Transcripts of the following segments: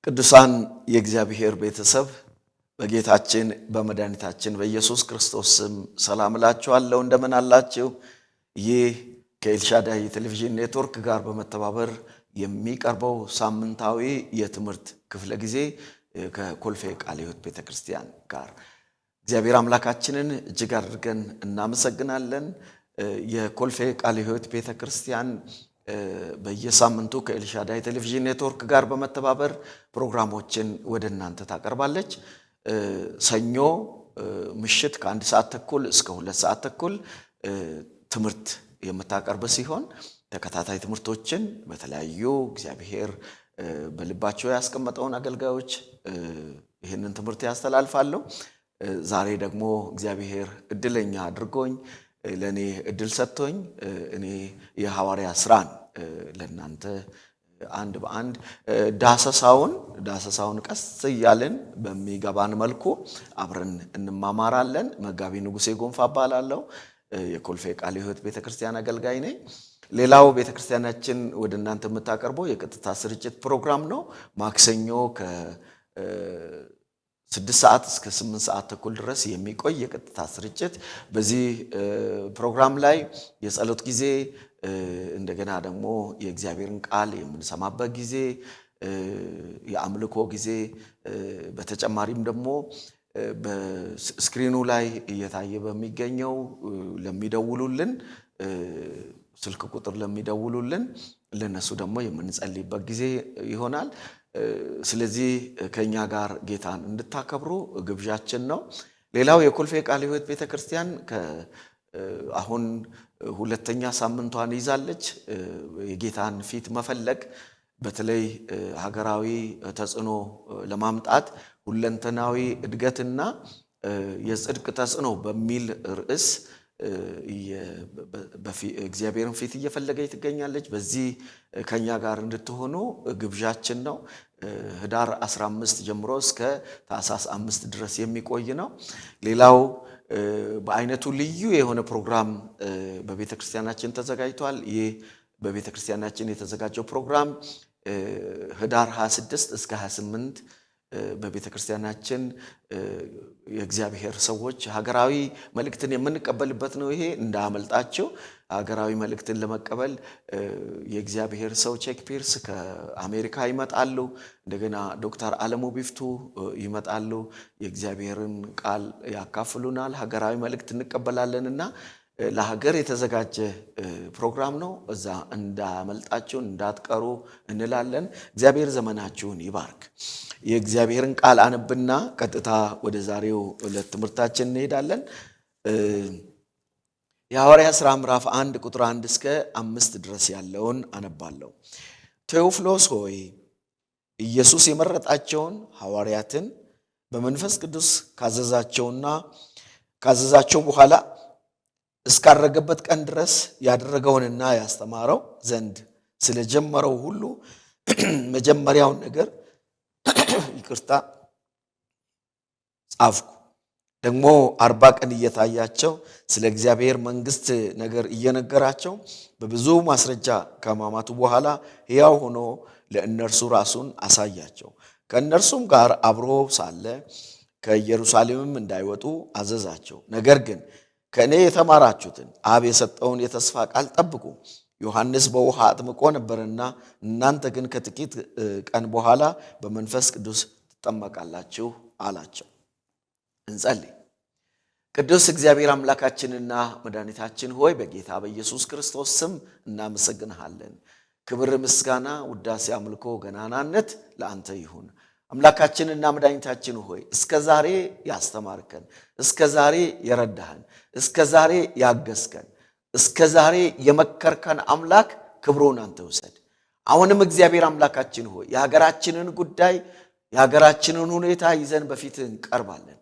ቅዱሳን የእግዚአብሔር ቤተሰብ በጌታችን በመድኃኒታችን በኢየሱስ ክርስቶስ ስም ሰላም እላችኋለሁ። እንደምን አላችሁ? ይህ ከኤልሻዳይ ቴሌቪዥን ኔትወርክ ጋር በመተባበር የሚቀርበው ሳምንታዊ የትምህርት ክፍለ ጊዜ ከኮልፌ ቃለ ሕይወት ቤተክርስቲያን ጋር እግዚአብሔር አምላካችንን እጅግ አድርገን እናመሰግናለን። የኮልፌ ቃለ ሕይወት ቤተክርስቲያን በየሳምንቱ ከኤልሻዳይ ቴሌቪዥን ኔትወርክ ጋር በመተባበር ፕሮግራሞችን ወደ እናንተ ታቀርባለች። ሰኞ ምሽት ከ1 ሰዓት ተኩል እስከ 2 ሰዓት ተኩል ትምህርት የምታቀርብ ሲሆን ተከታታይ ትምህርቶችን በተለያዩ እግዚአብሔር በልባቸው ያስቀመጠውን አገልጋዮች ይህንን ትምህርት ያስተላልፋሉ። ዛሬ ደግሞ እግዚአብሔር እድለኛ አድርጎኝ ለኔ እድል ሰጥቶኝ እኔ የሐዋርያ ስራን ለናንተ አንድ በአንድ ዳሰሳውን ቀስ እያልን በሚገባን መልኩ አብረን እንማማራለን። መጋቢ ንጉሴ ጎንፋ እባላለሁ። የኮልፌ ቃለ ሕይወት ቤተክርስቲያን አገልጋይ ነኝ። ሌላው ቤተክርስቲያናችን ወደ እናንተ የምታቀርበው የቀጥታ ስርጭት ፕሮግራም ነው። ማክሰኞ ከ6 ሰዓት እስከ 8 ሰዓት ተኩል ድረስ የሚቆይ የቀጥታ ስርጭት። በዚህ ፕሮግራም ላይ የጸሎት ጊዜ እንደገና ደግሞ የእግዚአብሔርን ቃል የምንሰማበት ጊዜ፣ የአምልኮ ጊዜ፣ በተጨማሪም ደግሞ በስክሪኑ ላይ እየታየ በሚገኘው ለሚደውሉልን ስልክ ቁጥር ለሚደውሉልን ለነሱ ደግሞ የምንጸልይበት ጊዜ ይሆናል። ስለዚህ ከኛ ጋር ጌታን እንድታከብሩ ግብዣችን ነው። ሌላው የኮልፌ ቃለ ሕይወት ቤተክርስቲያን አሁን ሁለተኛ ሳምንቷን ይዛለች። የጌታን ፊት መፈለግ በተለይ ሀገራዊ ተጽዕኖ ለማምጣት ሁለንተናዊ እድገትና የጽድቅ ተጽዕኖ በሚል ርዕስ እግዚአብሔርን ፊት እየፈለገች ትገኛለች። በዚህ ከኛ ጋር እንድትሆኑ ግብዣችን ነው። ህዳር 15 ጀምሮ እስከ ታኅሳስ 5 ድረስ የሚቆይ ነው። ሌላው በአይነቱ ልዩ የሆነ ፕሮግራም በቤተክርስቲያናችን ተዘጋጅቷል። ይህ በቤተክርስቲያናችን የተዘጋጀው ፕሮግራም ህዳር 26 እስከ 28 በቤተክርስቲያናችን የእግዚአብሔር ሰዎች ሀገራዊ መልእክትን የምንቀበልበት ነው። ይሄ እንዳያመልጣችሁ። ሀገራዊ መልእክትን ለመቀበል የእግዚአብሔር ሰው ቼክ ፒርስ ከአሜሪካ ይመጣሉ። እንደገና ዶክተር አለሙ ቢፍቱ ይመጣሉ። የእግዚአብሔርን ቃል ያካፍሉናል። ሀገራዊ መልእክት እንቀበላለንና ለሀገር የተዘጋጀ ፕሮግራም ነው። እዛ እንዳያመልጣችሁ እንዳትቀሩ እንላለን። እግዚአብሔር ዘመናችሁን ይባርክ። የእግዚአብሔርን ቃል አነብና ቀጥታ ወደ ዛሬው ዕለት ትምህርታችን እንሄዳለን። የሐዋርያት ሥራ ምዕራፍ 1 ቁጥር 1 እስከ 5 ድረስ ያለውን አነባለሁ። ቴዎፍሎስ ሆይ ኢየሱስ የመረጣቸውን ሐዋርያትን በመንፈስ ቅዱስ ካዘዛቸው በኋላ እስካረገበት ቀን ድረስ ያደረገውንና ያስተማረው ዘንድ ስለጀመረው ሁሉ መጀመሪያውን ነገር ጻፍኩ። ደግሞ 40 ቀን እየታያቸው ስለ እግዚአብሔር መንግሥት ነገር እየነገራቸው በብዙ ማስረጃ ከማማቱ በኋላ ሕያው ሆኖ ለእነርሱ ራሱን አሳያቸው። ከእነርሱም ጋር አብሮ ሳለ ከኢየሩሳሌምም እንዳይወጡ አዘዛቸው። ነገር ግን ከእኔ የተማራችሁትን አብ የሰጠውን የተስፋ ቃል ጠብቁ። ዮሐንስ በውሃ አጥምቆ ነበርና እናንተ ግን ከጥቂት ቀን በኋላ በመንፈስ ቅዱስ ትጠመቃላችሁ አላቸው። እንጸልይ። ቅዱስ እግዚአብሔር አምላካችንና መድኃኒታችን ሆይ በጌታ በኢየሱስ ክርስቶስ ስም እናመሰግንሃለን። ክብር፣ ምስጋና፣ ውዳሴ፣ አምልኮ፣ ገናናነት ለአንተ ይሁን። አምላካችንና መድኃኒታችን ሆይ እስከ ዛሬ ያስተማርከን፣ እስከ ዛሬ የረዳህን፣ እስከ ዛሬ ያገዝከን፣ እስከ ዛሬ የመከርከን አምላክ ክብሩን አንተ ውሰድ። አሁንም እግዚአብሔር አምላካችን ሆይ የሀገራችንን ጉዳይ የሀገራችንን ሁኔታ ይዘን በፊትህ እንቀርባለን።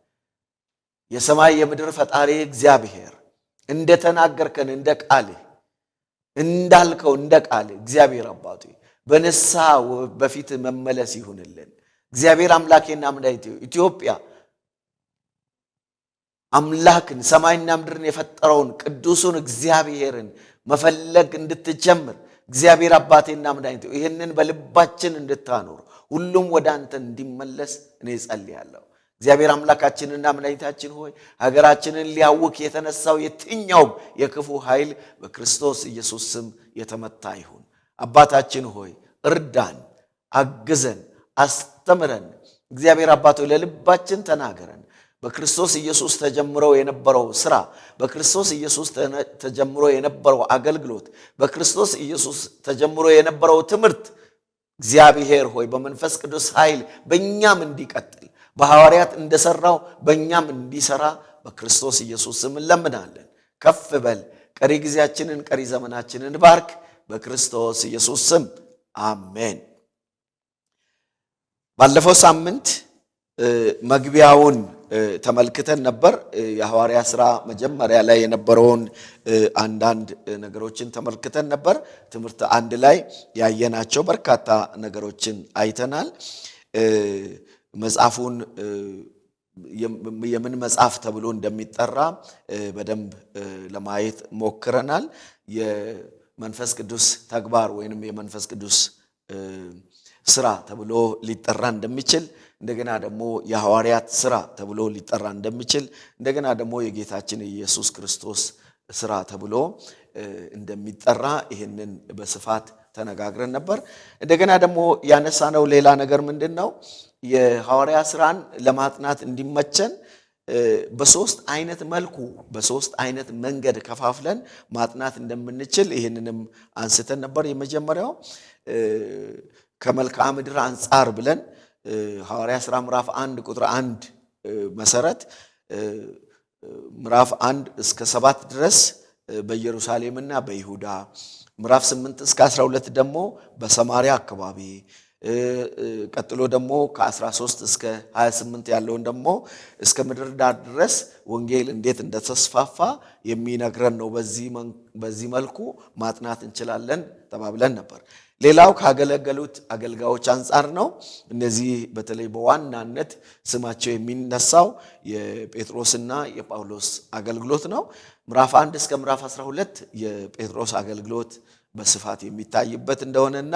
የሰማይ የምድር ፈጣሪ እግዚአብሔር እንደተናገርከን እንደ ቃልህ እንዳልከው እንደ ቃልህ እግዚአብሔር አባቱ በንስሐ በፊትህ መመለስ ይሁንልን። እግዚአብሔር አምላኬና መድኃኒቴ ኢትዮጵያ አምላክን ሰማይና ምድርን የፈጠረውን ቅዱሱን እግዚአብሔርን መፈለግ እንድትጀምር እግዚአብሔር አባቴና መድኃኒቴ ይህንን በልባችን እንድታኖር ሁሉም ወደ አንተ እንዲመለስ እኔ ጸልያለሁ። እግዚአብሔር አምላካችንና መድኃኒታችን ሆይ ሀገራችንን ሊያውክ የተነሳው የትኛውም የክፉ ኃይል በክርስቶስ ኢየሱስ ስም የተመታ ይሁን። አባታችን ሆይ እርዳን፣ አግዘን፣ አስተምረን። እግዚአብሔር አባት ሆይ ለልባችን ተናገረን። በክርስቶስ ኢየሱስ ተጀምሮ የነበረው ሥራ፣ በክርስቶስ ኢየሱስ ተጀምሮ የነበረው አገልግሎት፣ በክርስቶስ ኢየሱስ ተጀምሮ የነበረው ትምህርት እግዚአብሔር ሆይ በመንፈስ ቅዱስ ኃይል በእኛም እንዲቀጥል በሐዋርያት እንደሰራው በእኛም እንዲሰራ በክርስቶስ ኢየሱስ ስም እንለምናለን። ከፍ በል። ቀሪ ጊዜያችንን ቀሪ ዘመናችንን ባርክ። በክርስቶስ ኢየሱስ ስም አሜን። ባለፈው ሳምንት መግቢያውን ተመልክተን ነበር። የሐዋርያ ሥራ መጀመሪያ ላይ የነበረውን አንዳንድ ነገሮችን ተመልክተን ነበር። ትምህርት አንድ ላይ ያየናቸው በርካታ ነገሮችን አይተናል። መጽሐፉን የምን መጽሐፍ ተብሎ እንደሚጠራ በደንብ ለማየት ሞክረናል። የመንፈስ ቅዱስ ተግባር ወይንም የመንፈስ ቅዱስ ሥራ ተብሎ ሊጠራ እንደሚችል፣ እንደገና ደግሞ የሐዋርያት ሥራ ተብሎ ሊጠራ እንደሚችል፣ እንደገና ደግሞ የጌታችን ኢየሱስ ክርስቶስ ሥራ ተብሎ እንደሚጠራ ይህንን በስፋት ተነጋግረን ነበር። እንደገና ደግሞ ያነሳነው ሌላ ነገር ምንድነው? የሐዋርያ ሥራን ለማጥናት እንዲመቸን በሶስት አይነት መልኩ በሶስት አይነት መንገድ ከፋፍለን ማጥናት እንደምንችል ይህንንም አንስተን ነበር። የመጀመሪያው ከመልክዓ ምድር አንጻር ብለን ሐዋርያ ሥራ ምዕራፍ 1 ቁጥር 1 መሰረት ምዕራፍ 1 እስከ 7 ድረስ በኢየሩሳሌምና በይሁዳ፣ ምዕራፍ 8 እስከ 12 ደግሞ በሰማርያ አካባቢ፣ ቀጥሎ ደግሞ ከ13 እስከ 28 ያለውን ደግሞ እስከ ምድር ዳር ድረስ ወንጌል እንዴት እንደተስፋፋ የሚነግረን ነው። በዚህ መልኩ ማጥናት እንችላለን ተባብለን ነበር። ሌላው ካገለገሉት አገልጋዮች አንጻር ነው። እነዚህ በተለይ በዋናነት ስማቸው የሚነሳው የጴጥሮስና የጳውሎስ አገልግሎት ነው። ምዕራፍ 1 እስከ ምዕራፍ 12 የጴጥሮስ አገልግሎት በስፋት የሚታይበት እንደሆነና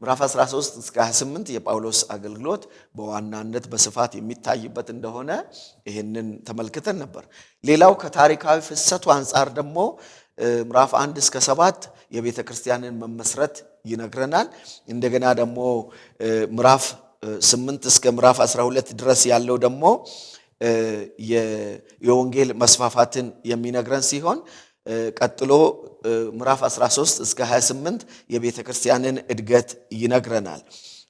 ምዕራፍ 13 እስከ 28 የጳውሎስ አገልግሎት በዋናነት በስፋት የሚታይበት እንደሆነ ይህንን ተመልክተን ነበር። ሌላው ከታሪካዊ ፍሰቱ አንጻር ደግሞ ምዕራፍ 1 እስከ 7 የቤተ ክርስቲያንን መመስረት ይነግረናል። እንደገና ደግሞ ምዕራፍ 8 እስከ ምዕራፍ 12 ድረስ ያለው ደግሞ የወንጌል መስፋፋትን የሚነግረን ሲሆን ቀጥሎ ምዕራፍ 13 እስከ 28 የቤተ ክርስቲያንን እድገት ይነግረናል።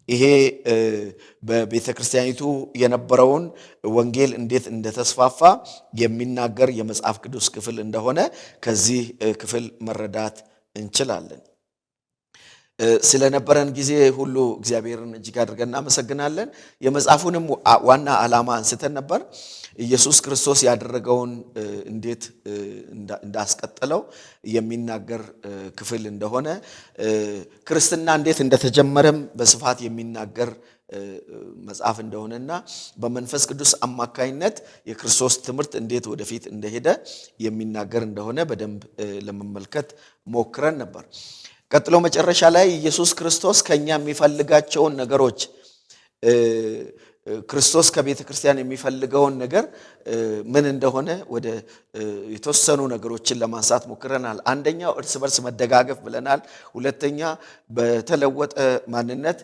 ይሄ በቤተ ክርስቲያኒቱ የነበረውን ወንጌል እንዴት እንደተስፋፋ የሚናገር የመጽሐፍ ቅዱስ ክፍል እንደሆነ ከዚህ ክፍል መረዳት እንችላለን። ስለነበረን ጊዜ ሁሉ እግዚአብሔርን እጅግ አድርገን እናመሰግናለን። የመጽሐፉንም ዋና ዓላማ አንስተን ነበር። ኢየሱስ ክርስቶስ ያደረገውን እንዴት እንዳስቀጠለው የሚናገር ክፍል እንደሆነ፣ ክርስትና እንዴት እንደተጀመረም በስፋት የሚናገር መጽሐፍ እንደሆነና በመንፈስ ቅዱስ አማካይነት የክርስቶስ ትምህርት እንዴት ወደፊት እንደሄደ የሚናገር እንደሆነ በደንብ ለመመልከት ሞክረን ነበር። ቀጥሎ መጨረሻ ላይ ኢየሱስ ክርስቶስ ከኛ የሚፈልጋቸውን ነገሮች ክርስቶስ ከቤተ ክርስቲያን የሚፈልገውን ነገር ምን እንደሆነ ወደ የተወሰኑ ነገሮችን ለማንሳት ሞክረናል። አንደኛው እርስ በርስ መደጋገፍ ብለናል። ሁለተኛ በተለወጠ ማንነት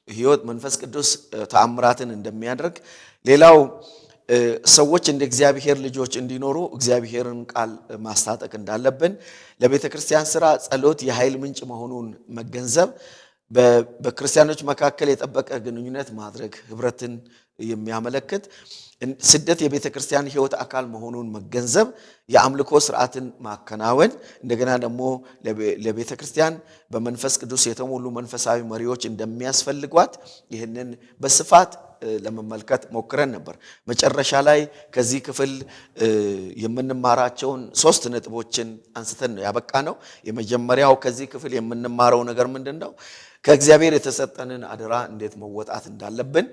ሕይወት መንፈስ ቅዱስ ተአምራትን እንደሚያደርግ፣ ሌላው ሰዎች እንደ እግዚአብሔር ልጆች እንዲኖሩ እግዚአብሔርን ቃል ማስታጠቅ እንዳለብን፣ ለቤተ ክርስቲያን ሥራ ጸሎት የኃይል ምንጭ መሆኑን መገንዘብ፣ በክርስቲያኖች መካከል የጠበቀ ግንኙነት ማድረግ ህብረትን የሚያመለክት፣ ስደት የቤተ ክርስቲያን ሕይወት አካል መሆኑን መገንዘብ፣ የአምልኮ ስርዓትን ማከናወን፣ እንደገና ደግሞ ለቤተ ክርስቲያን በመንፈስ ቅዱስ የተሞሉ መንፈሳዊ መሪዎች እንደሚያስፈልጓት ይህንን በስፋት ለመመልከት ሞክረን ነበር። መጨረሻ ላይ ከዚህ ክፍል የምንማራቸውን 3 ነጥቦችን አንስተን ነው ያበቃነው። የመጀመሪያው ከዚህ ክፍል የምንማረው ነገር ምንድነው? ከእግዚአብሔር የተሰጠንን አደራ እንዴት መወጣት እንዳለብን።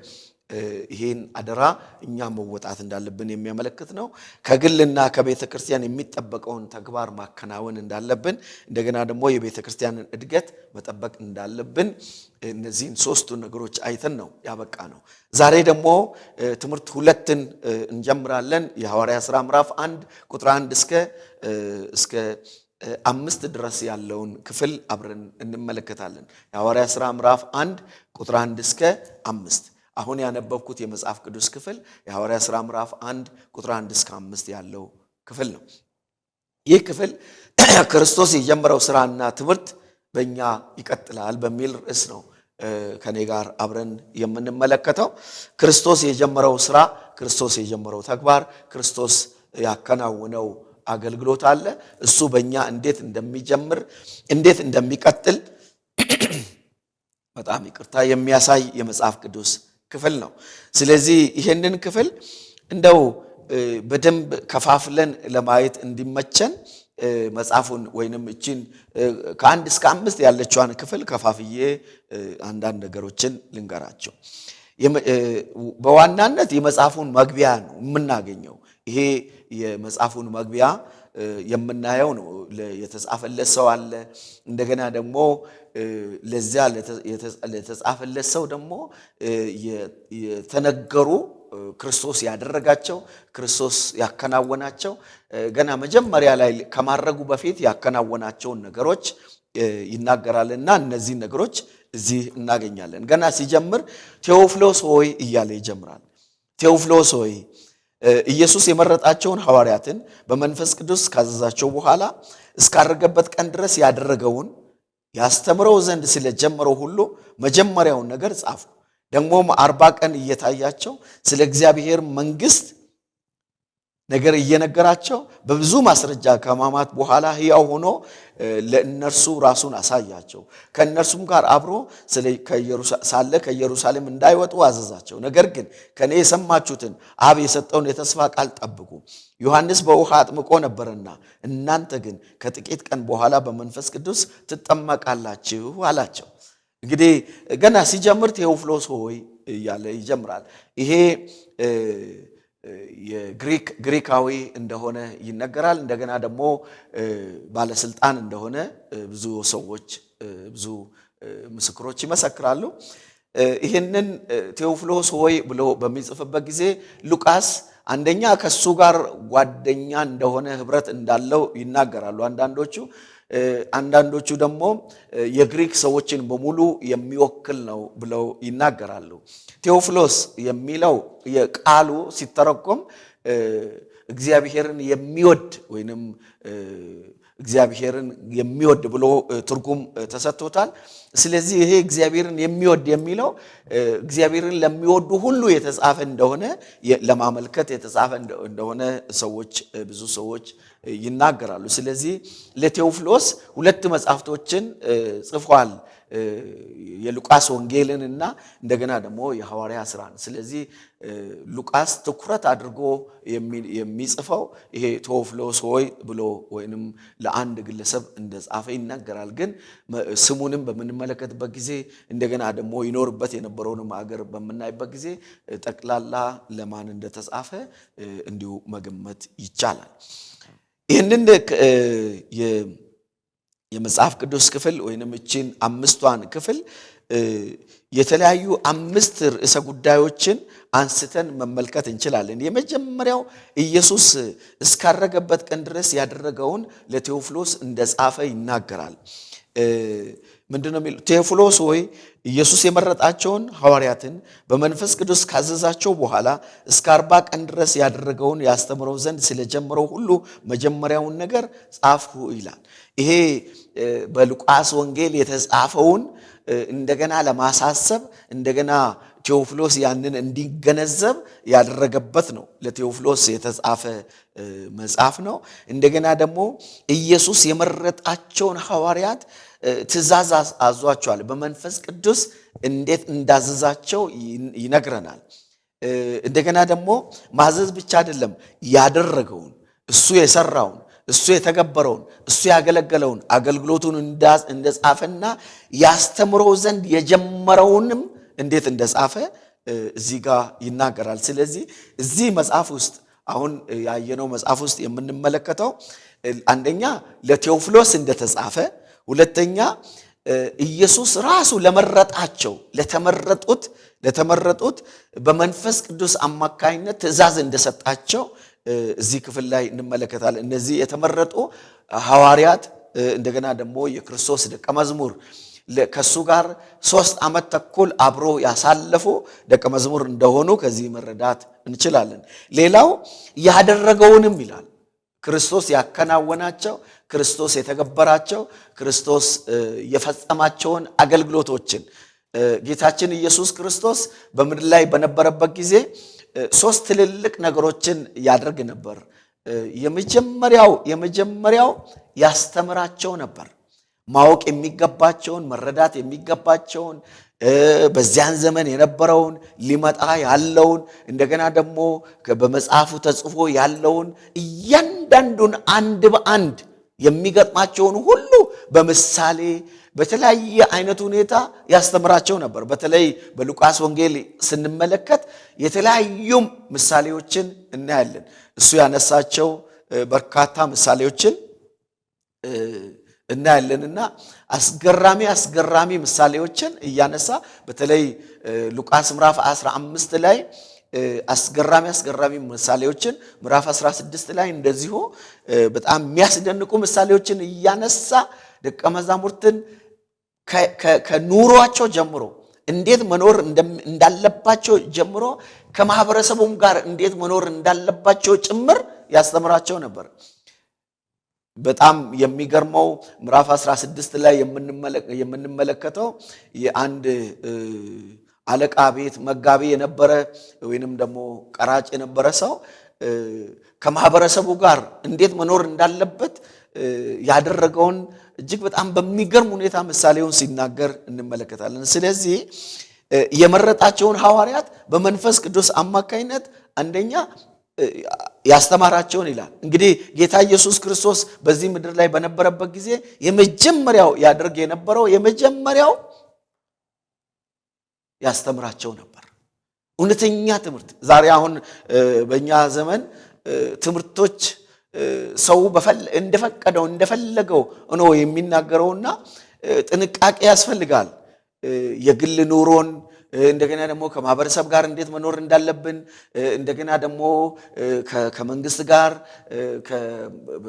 ይሄን አደራ እኛ መወጣት እንዳለብን የሚያመለክት ነው። ከግልና ከቤተ ክርስቲያን የሚጠበቀውን ተግባር ማከናወን እንዳለብን፣ እንደገና ደግሞ የቤተ ክርስቲያንን እድገት መጠበቅ እንዳለብን እነዚህን ሶስቱ ነገሮች አይተን ነው ያበቃ ነው። ዛሬ ደግሞ ትምህርት 2ን እንጀምራለን። የሐዋርያት ሥራ ምዕራፍ 1 ቁጥር 1 እስከ 5 ድረስ ያለውን ክፍል አብረን እንመለከታለን። የሐዋርያት ሥራ ምዕራፍ 1 ቁጥር 1 እስከ 5። አሁን ያነበብኩት የመጽሐፍ ቅዱስ ክፍል የሐዋርያት ሥራ ምዕራፍ 1 ቁጥር 1 እስከ 5 ያለው ክፍል ነው። ይህ ክፍል ክርስቶስ የጀመረው ሥራና ትምህርት በእኛ ይቀጥላል በሚል ርዕስ ነው ከኔ ጋር አብረን የምንመለከተው። ክርስቶስ የጀመረው ሥራ፣ ክርስቶስ የጀመረው ተግባር፣ ክርስቶስ ያከናወነው አገልግሎት አለ። እሱ በእኛ እንዴት እንደሚጀምር እንዴት እንደሚቀጥል በጣም ይቅርታ የሚያሳይ የመጽሐፍ ቅዱስ ክፍል ነው። ስለዚህ ይሄንን ክፍል እንደው በደንብ ከፋፍለን ለማየት እንዲመቸን መጽሐፉን ወይንም እቺን ከ1 እስከ 5 ያለችዋን ክፍል ከፋፍዬ አንዳንድ ነገሮችን ልንገራቸው። በዋናነት የመጽሐፉን መግቢያ ነው የምናገኘው። ይሄ የመጽሐፉን መግቢያ የምናየው ነው። የተጻፈለት ሰው አለ። እንደገና ደግሞ ለዚያ ለተጻፈለት ሰው ደግሞ የተነገሩ ክርስቶስ ያደረጋቸው ክርስቶስ ያከናወናቸው ገና መጀመሪያ ላይ ከማድረጉ በፊት ያከናወናቸውን ነገሮች ይናገራልና እነዚህ ነገሮች እዚህ እናገኛለን። ገና ሲጀምር ቴዎፍሎስ ሆይ እያለ ይጀምራል። ቴዎፍሎስ ሆይ ኢየሱስ የመረጣቸውን ሐዋርያትን በመንፈስ ቅዱስ ካዘዛቸው በኋላ እስካረገበት ቀን ድረስ ያደረገውን ያስተምረው ዘንድ ስለጀመረው ሁሉ መጀመሪያውን ነገር ጻፉ። ደግሞም 40 ቀን እየታያቸው ስለ እግዚአብሔር መንግሥት ነገር እየነገራቸው በብዙ ማስረጃ ከማማት በኋላ ሕያው ሆኖ ለእነርሱ ራሱን አሳያቸው። ከእነርሱም ጋር አብሮ ሳለ ከኢየሩሳሌም እንዳይወጡ አዘዛቸው። ነገር ግን ከኔ የሰማችሁትን አብ የሰጠውን የተስፋ ቃል ጠብቁ። ዮሐንስ በውሃ አጥምቆ ነበርና እናንተ ግን ከጥቂት ቀን በኋላ በመንፈስ ቅዱስ ትጠመቃላችሁ አላቸው። እንግዲህ ገና ሲጀምር ቴዎፍሎስ ሆይ እያለ ይጀምራል። ይሄ የግሪካዊ እንደሆነ ይነገራል። እንደገና ደግሞ ባለስልጣን እንደሆነ ብዙ ሰዎች ብዙ ምስክሮች ይመሰክራሉ። ይህንን ቴዎፍሎስ ሆይ ብሎ በሚጽፍበት ጊዜ ሉቃስ አንደኛ ከሱ ጋር ጓደኛ እንደሆነ ህብረት እንዳለው ይናገራሉ አንዳንዶቹ ደግሞ የግሪክ ሰዎችን በሙሉ የሚወክል ነው ብለው ይናገራሉ። ቴዎፍሎስ የሚለው የቃሉ ሲተረጎም እግዚአብሔርን የሚወድ ወይንም እግዚአብሔርን የሚወድ ብሎ ትርጉም ተሰጥቶታል። ስለዚህ ይሄ እግዚአብሔርን የሚወድ የሚለው እግዚአብሔርን ለሚወዱ ሁሉ የተጻፈ እንደሆነ ለማመልከት የተጻፈ እንደሆነ ብዙ ሰዎች ይናገራሉ። ስለዚህ ለቴዎፍሎስ 2 መጽሐፍቶችን ጽፏል፣ የሉቃስ ወንጌልን እና እንደገና ደግሞ የሐዋርያት ሥራን። ስለዚህ ሉቃስ ትኩረት አድርጎ የሚጽፈው ይሄ ቴዎፍሎስ ሆይ ብሎ ወይንም ለአንድ ግለሰብ እንደጻፈ ይናገራል። ግን ስሙንም በምንመለከትበት ጊዜ እንደገና ደግሞ ይኖርበት የነበረውንም ሀገር በምናይበት ጊዜ ጠቅላላ ለማን እንደተጻፈ እንዲሁ መገመት ይቻላል። ይህንን የመጽሐፍ ቅዱስ ክፍል ወይንም እቺን 5ቷን ክፍል የተለያዩ 5 ርዕሰ ጉዳዮችን አንስተን መመልከት እንችላለን። የመጀመሪያው ኢየሱስ እስካረገበት ቀን ድረስ ያደረገውን ለቴዎፍሎስ እንደጻፈ ይናገራል። ምንድነው የሚለው? ቴዎፍሎስ ሆይ ኢየሱስ የመረጣቸውን ሐዋርያትን በመንፈስ ቅዱስ ካዘዛቸው በኋላ እስከ 40 ቀን ድረስ ያደረገውን ያስተምረው ዘንድ ስለጀመረው ሁሉ መጀመሪያውን ነገር ጻፍሁ ይላል። ይሄ በሉቃስ ወንጌል የተጻፈውን እንደገና ለማሳሰብ እንደገና ቴዎፍሎስ ያንን እንዲገነዘብ ያደረገበት ነው። ለቴዎፍሎስ የተጻፈ መጽሐፍ ነው። እንደገና ደግሞ ኢየሱስ የመረጣቸውን ሐዋርያት ትእዛዝ አዟቸዋል። በመንፈስ ቅዱስ እንዴት እንዳዘዛቸው ይነግረናል። እንደገና ደግሞ ማዘዝ ብቻ አይደለም፣ ያደረገውን እሱ የሰራውን እሱ የተገበረውን እሱ ያገለገለውን አገልግሎቱን እንደጻፈና ያስተምረው ዘንድ የጀመረውንም እንዴት እንደጻፈ እዚህ ጋር ይናገራል። ስለዚህ እዚህ መጽሐፍ ውስጥ አሁን ያየነው መጽሐፍ ውስጥ የምንመለከተው አንደኛ ለቴዎፍሎስ እንደተጻፈ፣ ሁለተኛ ኢየሱስ ራሱ ለተመረጡት በመንፈስ ቅዱስ አማካይነት ትእዛዝ እንደሰጣቸው እዚህ ክፍል ላይ እንመለከታለን። እነዚህ የተመረጡ ሐዋርያት እንደገና ደግሞ የክርስቶስ ደቀ መዝሙር ከሱ ጋር 3 ዓመት ተኩል አብሮ ያሳለፉ ደቀ መዝሙር እንደሆኑ ከዚህ መረዳት እንችላለን። ሌላው ያደረገውንም ይላል ክርስቶስ ያከናወናቸው፣ ክርስቶስ የተገበራቸው፣ ክርስቶስ የፈጸማቸውን አገልግሎቶችን ጌታችን ኢየሱስ ክርስቶስ በምድር ላይ በነበረበት ጊዜ 3 ትልልቅ ነገሮችን ያደርግ ነበር። የመጀመሪያው ያስተምራቸው ነበር። ማወቅ የሚገባቸውን መረዳት የሚገባቸውን በዚያን ዘመን የነበረውን ሊመጣ ያለውን እንደገና ደግሞ በመጽሐፉ ተጽፎ ያለውን እያንዳንዱን አንድ በአንድ የሚገጥማቸውን ሁሉ በምሳሌ በተለያየ አይነት ሁኔታ ያስተምራቸው ነበር። በተለይ በሉቃስ ወንጌል ስንመለከት የተለያዩ ምሳሌዎችን እናያለን። እሱ ያነሳቸው በርካታ ምሳሌዎችን እናያለንና አስገራሚ ምሳሌዎችን እያነሳ በተለይ ሉቃስ ምዕራፍ 15 ላይ አስገራሚ ምሳሌዎችን፣ ምዕራፍ 16 ላይ እንደዚሁ በጣም የሚያስደንቁ ምሳሌዎችን እያነሳ ደቀ መዛሙርትን ከኑሯቸው ጀምሮ እንዴት መኖር እንዳለባቸው ጀምሮ ከማህበረሰቡም ጋር እንዴት መኖር እንዳለባቸው ጭምር ያስተምራቸው ነበር። በጣም የሚገርመው ምዕራፍ 16 ላይ የምንመለከተው የአንድ አለቃ ቤት መጋቢ የነበረ ወይንም ደግሞ ቀራጭ የነበረ ሰው ከማህበረሰቡ ጋር እንዴት መኖር እንዳለበት ያደረገውን እጅግ በጣም በሚገርም ሁኔታ ምሳሌውን ሲናገር እንመለከታለን። ስለዚህ የመረጣቸውን ሐዋርያት በመንፈስ ቅዱስ አማካይነት አንደኛ ያስተማራቸውን ይላል። እንግዲህ ጌታ ኢየሱስ ክርስቶስ በዚህ ምድር ላይ በነበረበት ጊዜ የመጀመሪያው ያደርግ የነበረው ያስተምራቸው ነበር። እውነተኛ ትምህርት። ዛሬ አሁን በእኛ ዘመን ትምህርቶች ሰው እንደፈቀደው እንደፈለገው ነው የሚናገረውና ጥንቃቄ ያስፈልጋል። የግል ኑሮን እንደገና ደግሞ ከማህበረሰብ ጋር እንዴት መኖር እንዳለብን እንደገና ደግሞ ከመንግስት ጋር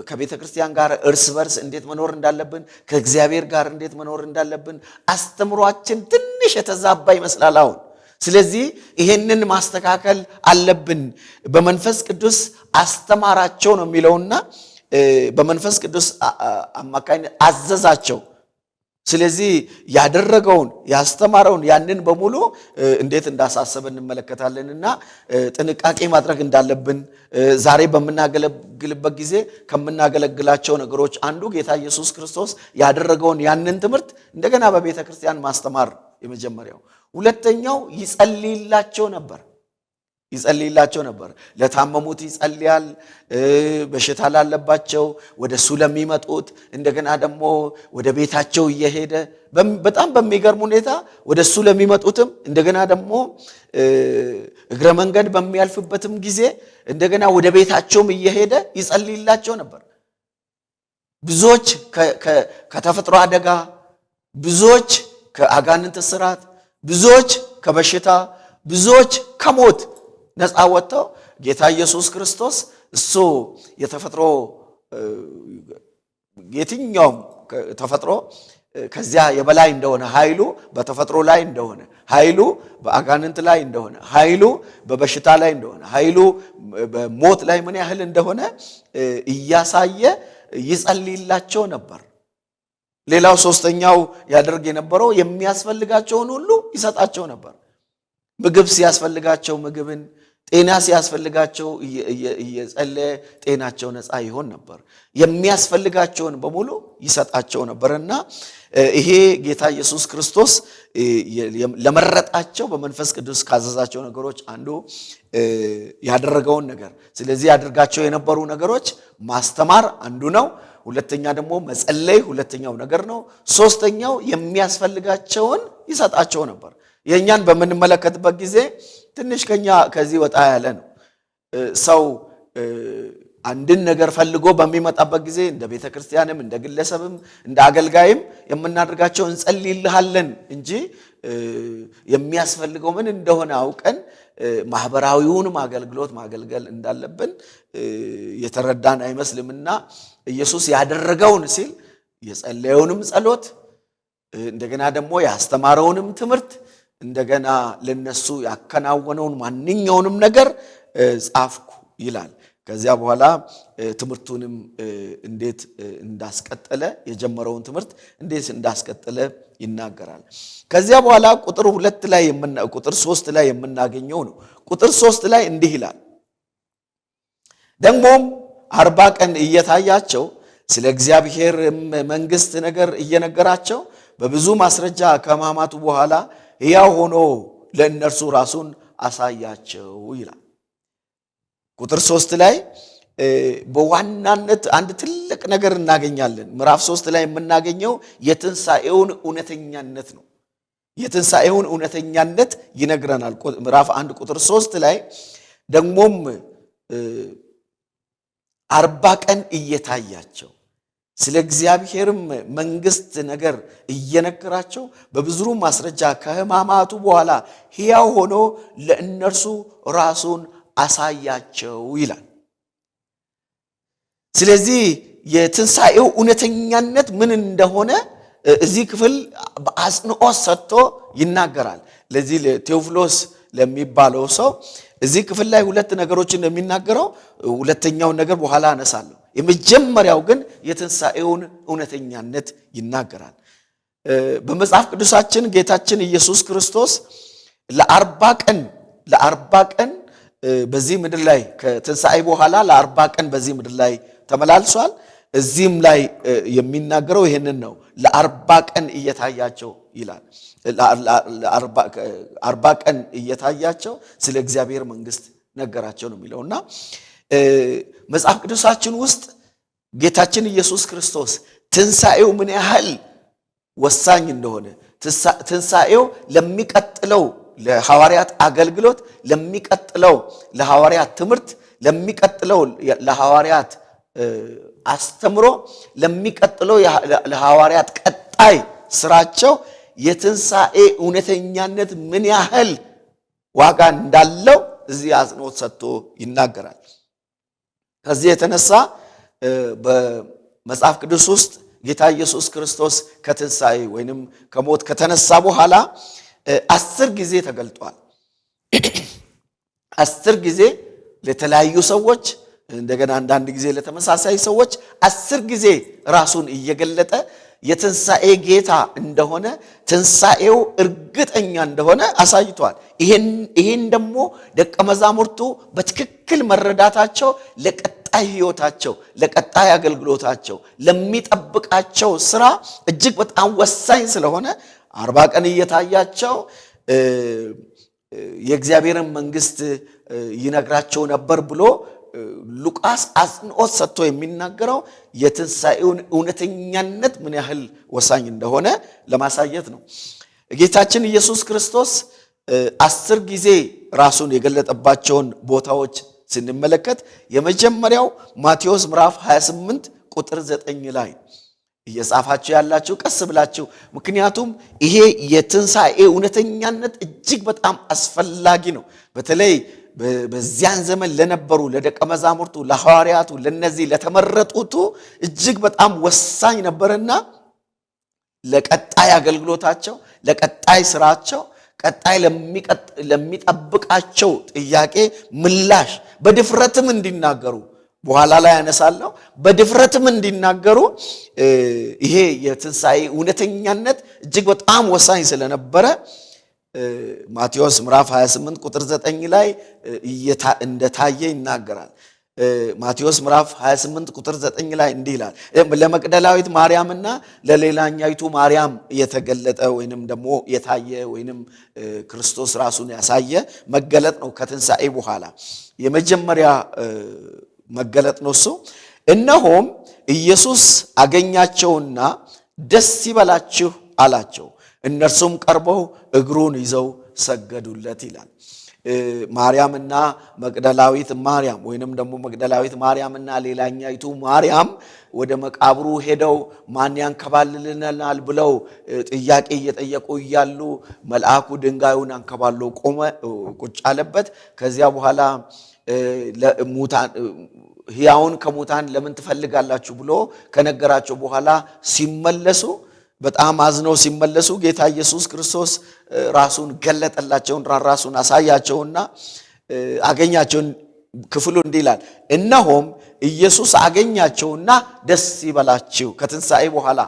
ከቤተ ክርስቲያን ጋር እርስ በርስ እንዴት መኖር እንዳለብን ከእግዚአብሔር ጋር እንዴት መኖር እንዳለብን አስተምሯችን ትንሽ የተዛባ ይመስላል አሁን። ስለዚህ ይሄንን ማስተካከል አለብን። በመንፈስ ቅዱስ አስተማራቸው ነው የሚለውና በመንፈስ ቅዱስ አማካይነት አዘዛቸው። ስለዚህ ያደረገውን ያስተማረውን ያንን በሙሉ እንዴት እንዳሳሰበ እንመለከታለንና ጥንቃቄ ማድረግ እንዳለብን ዛሬ በመናገለግልበት ጊዜ ከምናገለግላቸው ነገሮች አንዱ ጌታ ኢየሱስ ክርስቶስ ያደረገውን ያንን ትምህርት እንደገና በቤተ ክርስቲያን ማስተማር የመጀመሪያው። ሁለተኛው ይጸልይላቸው ነበር። ለታመሙት ይጸልያል፣ በሽታ ላለባቸው፣ ወደሱ ለሚመጡት እንደገና ደግሞ ወደ ቤታቸው እየሄደ በጣም በሚገርም ሁኔታ ወደሱ ለሚመጡትም እንደገና ደግሞ እግረ መንገድ በሚያልፍበትም ጊዜ እንደገና ወደ ቤታቸውም እየሄደ ይጸልይላቸው ነበር። ብዙዎች ከተፈጥሮ አደጋ፣ ብዙዎች ከአጋንንት እስራት፣ ብዙዎች ከበሽታ፣ ብዙዎች ከሞት ነፃ ወጥተው ጌታ ኢየሱስ ክርስቶስ እሱ የተፈጥሮ የትኛውም ተፈጥሮ ከዚያ የበላይ እንደሆነ ኃይሉ በተፈጥሮ ላይ እንደሆነ ኃይሉ በአጋንንት ላይ እንደሆነ ኃይሉ በበሽታ ላይ እንደሆነ ኃይሉ በሞት ላይ ምን ያህል እንደሆነ እያሳየ ይጸልይላቸው ነበር። ሌላው ሶስተኛው ያደርግ የነበረው የሚያስፈልጋቸውን ሁሉ ይሰጣቸው ነበር። ምግብ ሲያስፈልጋቸው ምግብን፣ ጤና ሲያስፈልጋቸው እየጸለየ ጤናቸው ነፃ ይሆን ነበር። የሚያስፈልጋቸውን በሙሉ ይሰጣቸው ነበርና ይሄ ጌታ ኢየሱስ ክርስቶስ ለመረጣቸው በመንፈስ ቅዱስ ካዘዛቸው ነገሮች አንዱ ያደረገውን ነገር። ስለዚህ ያደርጋቸው የነበሩ ነገሮች ማስተማር አንዱ ነው። ሁለተኛ ደግሞ መጸለይ ሁለተኛው ነገር ነው። ሶስተኛው የሚያስፈልጋቸውን ይሰጣቸው ነበር። የኛን በምንመለከትበት ጊዜ ትንሽ ከኛ ከዚህ ወጣ ያለ ነው። ሰው አንድን ነገር ፈልጎ በሚመጣበት ጊዜ እንደ ቤተክርስቲያንም እንደ ግለሰብም እንደ አገልጋይም የምናደርጋቸው እንጸልይልሃለን እንጂ የሚያስፈልገው ምን እንደሆነ አውቀን ማህበራዊውንም አገልግሎት ማገልገል እንዳለብን የተረዳን አይመስልምና ኢየሱስ ያደረገውን ሲል የጸለየውንም ጸሎት እንደገና ደግሞ ያስተማረውንም ትምህርት እንደገና ለነሱ ያከናወነውን ማንኛውንም ነገር ጻፍኩ ይላል። ከዚያ በኋላ ትምህርቱንም እንዴት እንዳስቀጠለ የጀመረውን ትምህርት እንዴት እንዳስቀጠለ ይናገራል። ከዚያ በኋላ ቁጥር 3 ላይ የምናገኘው ነው። ቁጥር 3 ላይ እንዲህ ይላል፣ ደግሞም 40 ቀን እየታያቸው ስለ እግዚአብሔር መንግስት ነገር እየነገራቸው በብዙ ማስረጃ ከማማቱ በኋላ ሕያው ሆኖ ለእነርሱ ራሱን አሳያቸው ይላል። ቁጥር 3 ላይ በዋናነት አንድ ትልቅ ነገር እናገኛለን። ምዕራፍ 3 ላይ የምናገኘው የትንሣኤውን እውነተኛነት ነው። የትንሣኤውን እውነተኛነት ይነግረናል። ምዕራፍ 1 ቁጥር 3 ላይ ደግሞም 40 ቀን እየታያቸው ስለ እግዚአብሔርም መንግስት ነገር እየነገራቸው በብዙ ማስረጃ ከሕማማቱ በኋላ ሕያው ሆኖ ለእነርሱ ራሱን አሳያቸው ይላል። ስለዚህ የትንሣኤው እውነተኛነት ምን እንደሆነ እዚህ ክፍል በአጽንዖት ሰጥቶ ይናገራል። ለዚህ ለቴዎፍሎስ ለሚባለው ሰው እዚህ ክፍል ላይ 2 ነገሮችን የሚናገረው፣ ሁለተኛውን ነገር በኋላ አነሳለሁ። የመጀመሪያው ግን የትንሣኤውን እውነተኛነት ይናገራል። በመጽሐፍ ቅዱሳችን ጌታችን ኢየሱስ ክርስቶስ ለ40 ቀን በዚህ ምድር ላይ ከትንሣኤ በኋላ ለ40 ቀን በዚህ ምድር ላይ ተመላልሷል። እዚህም ላይ የሚናገረው ይሄንን ነው። ለ40 ቀን እየታያቸው ይላል። 40 ቀን እየታያቸው ስለ እግዚአብሔር መንግስት ነገራቸው ነው የሚለውና መጽሐፍ ቅዱሳችን ውስጥ ጌታችን ኢየሱስ ክርስቶስ ትንሣኤው ምን ያህል ወሳኝ እንደሆነ፣ ትንሣኤው ለሚቀጥለው ለሐዋርያት አገልግሎት፣ ለሚቀጥለው ለሐዋርያት ትምህርት፣ ለሚቀጥለው ለሐዋርያት አስተምሮ፣ ለሚቀጥለው ለሐዋርያት ቀጣይ ስራቸው የትንሣኤ እውነተኛነት ምን ያህል ዋጋ እንዳለው እዚህ አጽንዖት ሰጥቶ ይናገራል። ከዚህ የተነሳ በመጽሐፍ ቅዱስ ውስጥ ጌታ ኢየሱስ ክርስቶስ ከትንሣኤ ወይንም ከሞት ከተነሳ በኋላ 10 ጊዜ ተገልጧል። 10 ጊዜ ለተለያዩ ሰዎች፣ እንደገና አንዳንድ ጊዜ ለተመሳሳይ ሰዎች 10 ጊዜ ራሱን እየገለጠ የትንሣኤ ጌታ እንደሆነ፣ ትንሣኤው እርግጠኛ እንደሆነ አሳይቷል። ይሄን ደግሞ ደቀ መዛሙርቱ በትክክል መረዳታቸው ለቀጣይ ሕይወታቸው፣ ለቀጣይ አገልግሎታቸው፣ ለሚጠብቃቸው ስራ እጅግ በጣም ወሳኝ ስለሆነ 40 ቀን እየታያቸው የእግዚአብሔርን መንግስት ይነግራቸው ነበር ብሎ ሉቃስ አጽንዖት ሰጥቶ የሚናገረው የትንሣኤውን እውነተኛነት ምን ያህል ወሳኝ እንደሆነ ለማሳየት ነው። ጌታችን ኢየሱስ ክርስቶስ 10 ጊዜ ራሱን የገለጠባቸውን ቦታዎች ስንመለከት የመጀመሪያው ማቴዎስ ምዕራፍ 28 ቁጥር 9 ላይ እየጻፋችሁ ያላችሁ ቀስ ብላችሁ፣ ምክንያቱም ይሄ የትንሣኤ እውነተኛነት እጅግ በጣም አስፈላጊ ነው። በተለይ በዚያን ዘመን ለነበሩ ለደቀ መዛሙርቱ፣ ለሐዋርያቱ፣ ለነዚህ ለተመረጡቱ እጅግ በጣም ወሳኝ ነበርና ለቀጣይ አገልግሎታቸው፣ ለቀጣይ ስራቸው፣ ቀጣይ ለሚጠብቃቸው ጥያቄ ምላሽ በድፍረትም እንዲናገሩ፣ በኋላ ላይ ያነሳለሁ፣ በድፍረትም እንዲናገሩ ይሄ የትንሣኤ እውነተኛነት እጅግ በጣም ወሳኝ ስለነበረ ማቴዎስ ምዕራፍ 28 ቁጥር 9 ላይ እንደታየ ይናገራል። ማቴዎስ ምዕራፍ 28 ቁጥር 9 ላይ እንዲህ ይላል፣ ለመቅደላዊት ማርያምና ለሌላኛይቱ ማርያም የተገለጠ ወይንም ደግሞ የታየ ወይንም ክርስቶስ ራሱን ያሳየ መገለጥ ነው። ከትንሣኤ በኋላ የመጀመሪያ መገለጥ ነው እሱ። እነሆም ኢየሱስ አገኛቸውና ደስ ይበላችሁ አላቸው። እነርሱም ቀርበው እግሩን ይዘው ሰገዱለት ይላል። ማርያምና መግደላዊት ማርያም ወይንም ደግሞ መግደላዊት ማርያምና ሌላኛይቱ ማርያም ወደ መቃብሩ ሄደው ማን ያንከባልልናል ብለው ጥያቄ እየጠየቁ እያሉ መልአኩ ድንጋዩን አንከባሎ ቆመ፣ ቁጭ አለበት። ከዚያ በኋላ ሕያውን ከሙታን ለምን ትፈልጋላችሁ ብሎ ከነገራቸው በኋላ ሲመለሱ በጣም አዝነው ሲመለሱ ጌታ ኢየሱስ ክርስቶስ ራሱን ገለጠላቸው፣ ራሱን አሳያቸውና አገኛቸውን። ክፍሉ እንዲህ ይላል፣ እነሆም ኢየሱስ አገኛቸውና ደስ ይበላችሁ ከትንሣኤ በኋላ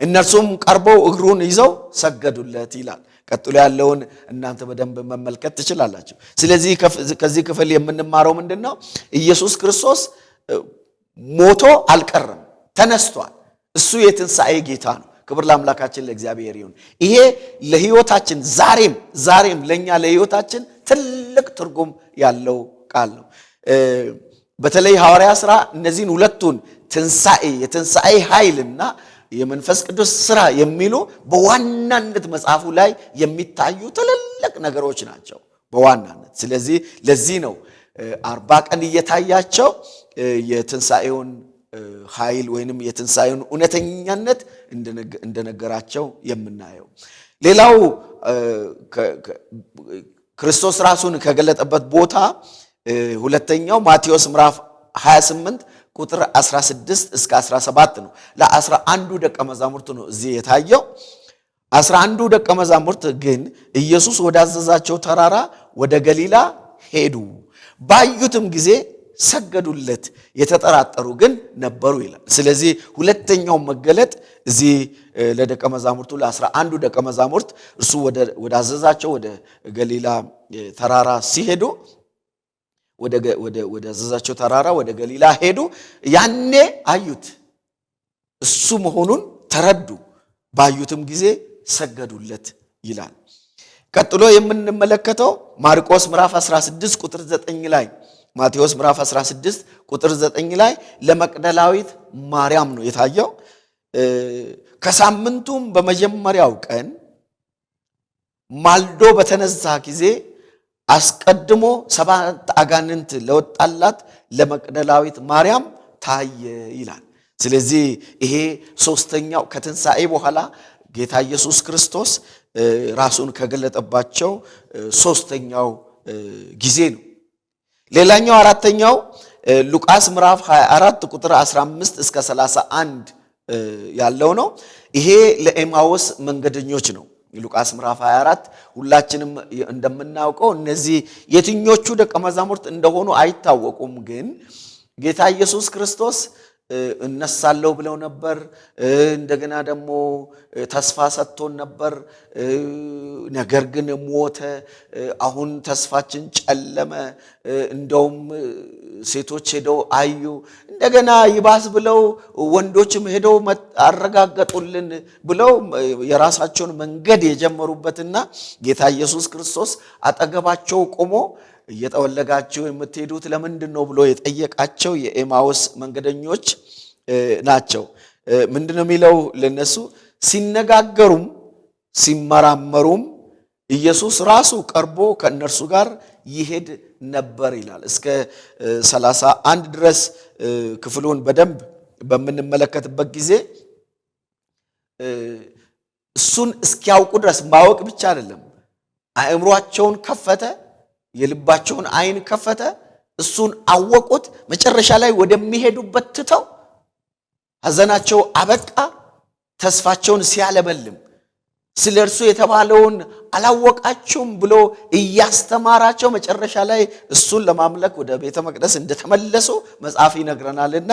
እነርሱም ቀርበው እግሩን ይዘው ሰገዱለት ይላል። ቀጥሎ ያለውን እናንተ በደንብ መመልከት ትችላላችሁ። ስለዚህ ከዚህ ክፍል የምንማረው ምንድነው? ኢየሱስ ክርስቶስ ሞቶ አልቀረም፣ ተነስቷል። እሱ የትንሣኤ ጌታ ነው። ክብር ለአምላካችን ለእግዚአብሔር ይሁን። ይሄ ለሕይወታችን ዛሬም ለኛ ለሕይወታችን ትልቅ ትርጉም ያለው ቃል ነው። በተለይ ሐዋርያ ሥራ እነዚህን ሁለቱን የትንሣኤ ኃይልና የመንፈስ ቅዱስ ሥራ የሚሉ በዋናነት መጽሐፉ ላይ የሚታዩ ትልልቅ ነገሮች ናቸው በዋናነት። ስለዚህ ለዚህ ነው 40 ቀን እየታያቸው የትንሣኤውን ኃይል ወይንም የትንሣኤውን እውነተኛነት እንደነገራቸው የምናየው። ሌላው ክርስቶስ ራሱን ከገለጠበት ቦታ ሁለተኛው ማቴዎስ ምዕራፍ 28 ቁጥር 16 እስከ 17 ነው። ለ11 ደቀ መዛሙርት ነው እዚህ የታየው። 11 ደቀ መዛሙርት ግን ኢየሱስ ወዳዘዛቸው ተራራ ወደ ገሊላ ሄዱ፣ ባዩትም ጊዜ ሰገዱለት፣ የተጠራጠሩ ግን ነበሩ ይላል። ስለዚህ ሁለተኛው መገለጥ እዚህ ለደቀ መዛሙርቱ ለ11 ደቀ መዛሙርት እርሱ ወዳዘዛቸው ወደ ገሊላ ተራራ ሲሄዱ ወደ አዘዛቸው ተራራ ወደ ገሊላ ሄዱ። ያኔ አዩት፣ እሱ መሆኑን ተረዱ፣ ባዩትም ጊዜ ሰገዱለት ይላል። ቀጥሎ የምንመለከተው ማርቆስ ምዕራፍ 16 ቁጥር 9 ላይ ማቴዎስ ምዕራፍ 16 ቁጥር 9 ላይ ለመቅደላዊት ማርያም ነው የታየው። ከሳምንቱም በመጀመሪያው ቀን ማልዶ በተነሳ ጊዜ አስቀድሞ 7 አጋንንት ለወጣላት ለመቅደላዊት ማርያም ታየ ይላል። ስለዚህ ይሄ ሶስተኛው ከትንሣኤ በኋላ ጌታ ኢየሱስ ክርስቶስ ራሱን ከገለጠባቸው ሶስተኛው ጊዜ ነው። ሌላኛው አራተኛው ሉቃስ ምዕራፍ 24 ቁጥር 15 እስከ 31 ያለው ነው። ይሄ ለኤማውስ መንገደኞች ነው። ሉቃስ ምዕራፍ 24 ሁላችንም እንደምናውቀው እነዚህ የትኞቹ ደቀ መዛሙርት እንደሆኑ አይታወቁም። ግን ጌታ ኢየሱስ ክርስቶስ እነሳለሁ ብለው ነበር። እንደገና ደግሞ ተስፋ ሰጥቶን ነበር። ነገር ግን ሞተ። አሁን ተስፋችን ጨለመ። እንደውም ሴቶች ሄደው አዩ። እንደገና ይባስ ብለው ወንዶችም ሄደው አረጋገጡልን ብለው የራሳቸውን መንገድ የጀመሩበትና ጌታ ኢየሱስ ክርስቶስ አጠገባቸው ቆሞ እየተወለጋችሁ የምትሄዱት ለምንድን ነው ብሎ የጠየቃቸው የኤማውስ መንገደኞች ናቸው። ምንድነው የሚለው ለነሱ? ሲነጋገሩም ሲመራመሩም ኢየሱስ ራሱ ቀርቦ ከእነርሱ ጋር ይሄድ ነበር ይላል። እስከ 31 ድረስ ክፍሉን በደንብ በምንመለከትበት ጊዜ እሱን እስኪያውቁ ድረስ ማወቅ ብቻ አይደለም፣ አእምሯቸውን ከፈተ፣ የልባቸውን አይን ከፈተ፣ እሱን አወቁት። መጨረሻ ላይ ወደሚሄዱበት ትተው ሐዘናቸው አበቃ። ተስፋቸውን ሲያለበልም ስለ እርሱ የተባለውን አላወቃችሁም ብሎ እያስተማራቸው መጨረሻ ላይ እሱን ለማምለክ ወደ ቤተ መቅደስ እንደተመለሱ መጽሐፍ ይነግረናልና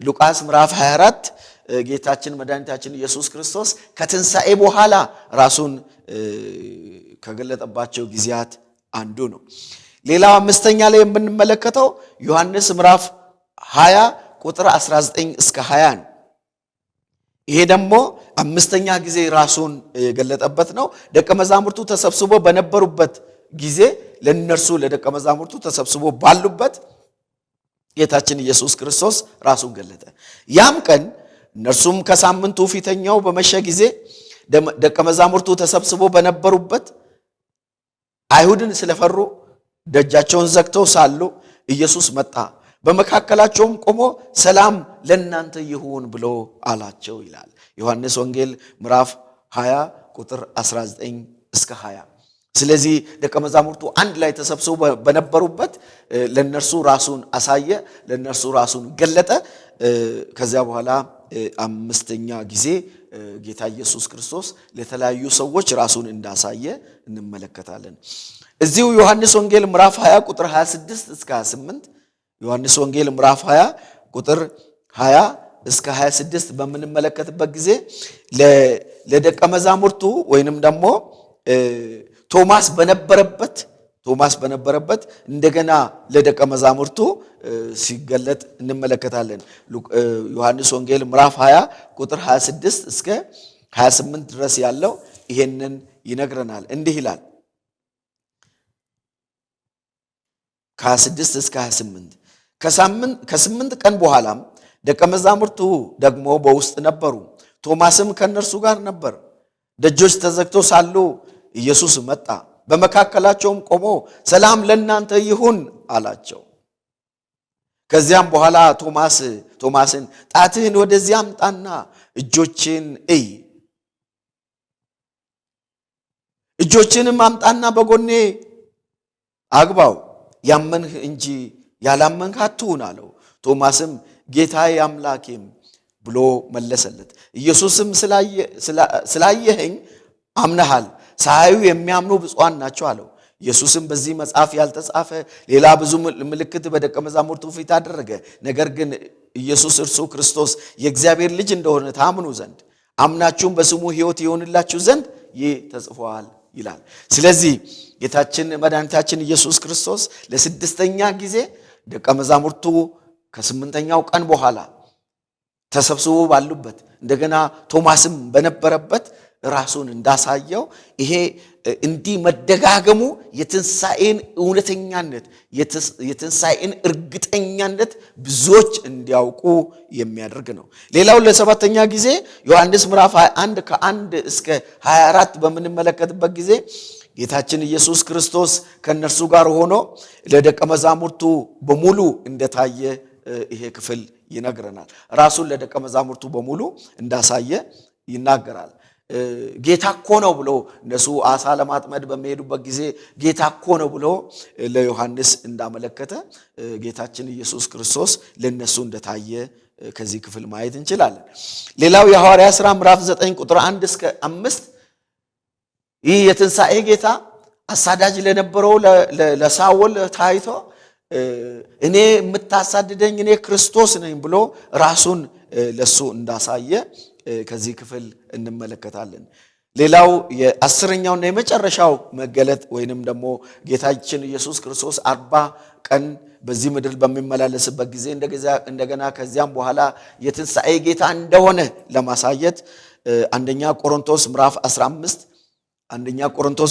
ሉቃስ ምዕራፍ 24 ጌታችን መድኃኒታችን ኢየሱስ ክርስቶስ ከትንሣኤ በኋላ ራሱን ከገለጠባቸው ጊዜያት አንዱ ነው። ሌላው አምስተኛ ላይ የምንመለከተው ዮሐንስ ምዕራፍ 20 ቁጥር 19 እስከ 20 ነው። ይሄ ደግሞ አምስተኛ ጊዜ ራሱን የገለጠበት ነው። ደቀ መዛሙርቱ ተሰብስቦ በነበሩበት ጊዜ ለነርሱ ለደቀ መዛሙርቱ ተሰብስቦ ባሉበት ጌታችን ኢየሱስ ክርስቶስ ራሱን ገለጠ። ያም ቀን እነርሱም ከሳምንቱ ፊተኛው በመሸ ጊዜ ደቀ መዛሙርቱ ተሰብስበው በነበሩበት አይሁድን ስለፈሩ ደጃቸውን ዘግተው ሳሉ ኢየሱስ መጣ፣ በመካከላቸውም ቆሞ ሰላም ለእናንተ ይሁን ብሎ አላቸው ይላል። ዮሐንስ ወንጌል ምዕራፍ 20 ቁጥር 19 እስከ 20። ስለዚህ ደቀ መዛሙርቱ አንድ ላይ ተሰብስበው በነበሩበት ለነርሱ ራሱን አሳየ፣ ለነርሱ ራሱን ገለጠ። ከዚያ በኋላ አምስተኛ ጊዜ ጌታ ኢየሱስ ክርስቶስ ለተለያዩ ሰዎች ራሱን እንዳሳየ እንመለከታለን። እዚሁ ዮሐንስ ወንጌል ምዕራፍ 20 ቁጥር 26 እስከ 28 ዮሐንስ ወንጌል ምዕራፍ 20 ቁጥር 20 እስከ 26 በምንመለከትበት ጊዜ ለደቀ መዛሙርቱ ወይንም ደግሞ ቶማስ በነበረበት እንደገና ለደቀ መዛሙርቱ ሲገለጥ እንመለከታለን። ዮሐንስ ወንጌል ምዕራፍ 20 ቁጥር 26 እስከ 28 ድረስ ያለው ይሄንን ይነግረናል። እንዲህ ይላል። ከ26 እስከ 28 ከ8 ቀን በኋላም ደቀ መዛሙርቱ ደግሞ በውስጥ ነበሩ፣ ቶማስም ከነርሱ ጋር ነበር። ደጆች ተዘግተው ሳሉ ኢየሱስ መጣ፣ በመካከላቸውም ቆሞ ሰላም ለእናንተ ይሁን አላቸው። ከዚያም በኋላ ቶማስን ጣትህን ወደዚህ አምጣና እጆችን እይ፣ እጆችንም አምጣና በጎኔ አግባው፣ ያመንህ እንጂ ያላመንህ አትሁን አለው። ቶማስም ጌታዬ አምላኬም ብሎ መለሰለት። ኢየሱስም ስላየኸኝ አምነሃል፣ ሳያዩ የሚያምኑ ብፁዓን ናቸው አለው። ኢየሱስም በዚህ መጽሐፍ ያልተጻፈ ሌላ ብዙ ምልክት በደቀ መዛሙርቱ ፊት አደረገ። ነገር ግን ኢየሱስ እርሱ ክርስቶስ የእግዚአብሔር ልጅ እንደሆነ ታምኑ ዘንድ አምናችሁም በስሙ ሕይወት ይሆንላችሁ ዘንድ ይህ ተጽፏል ይላል። ስለዚህ ጌታችን መድኃኒታችን ኢየሱስ ክርስቶስ ለስድስተኛ ጊዜ ደቀ መዛሙርቱ ከ8ኛው ቀን በኋላ ተሰብስቦ ባሉበት እንደገና ቶማስም በነበረበት ራሱን እንዳሳየው ይሄ እንዲህ መደጋገሙ የትንሣኤን እውነተኛነት የትንሣኤን እርግጠኛነት ብዙዎች እንዲያውቁ የሚያደርግ ነው። ሌላው ለሰባተኛ ጊዜ ዮሐንስ ምዕራፍ 21 ከ1 እስከ 24 በምንመለከትበት ጊዜ ጌታችን ኢየሱስ ክርስቶስ ከነርሱ ጋር ሆኖ ለደቀ መዛሙርቱ በሙሉ እንደታየ ይሄ ክፍል ይነግረናል። ራሱን ለደቀ መዛሙርቱ በሙሉ እንዳሳየ ይናገራል። ጌታ እኮ ነው ብሎ እነሱ አሳ ለማጥመድ በሚሄዱበት ጊዜ ጌታ እኮ ነው ብሎ ለዮሐንስ እንዳመለከተ ጌታችን ኢየሱስ ክርስቶስ ለነሱ እንደታየ ከዚህ ክፍል ማየት እንችላለን። ሌላው የሐዋርያ ሥራ ምዕራፍ 9 ቁጥር 1 እስከ 5 ይህ የትንሣኤ ጌታ አሳዳጅ ለነበረው ለሳውል ታይቶ እኔ የምታሳድደኝ እኔ ክርስቶስ ነኝ ብሎ ራሱን ለሱ እንዳሳየ ከዚህ ክፍል እንመለከታለን። ሌላው የ10ኛውና የመጨረሻው መገለጥ ወይንም ደግሞ ጌታችን ኢየሱስ ክርስቶስ 40 ቀን በዚህ ምድር በሚመላለስበት ጊዜ እንደገና ከዚያም በኋላ የትንሣኤ ጌታ እንደሆነ ለማሳየት አንደኛ ቆሮንቶስ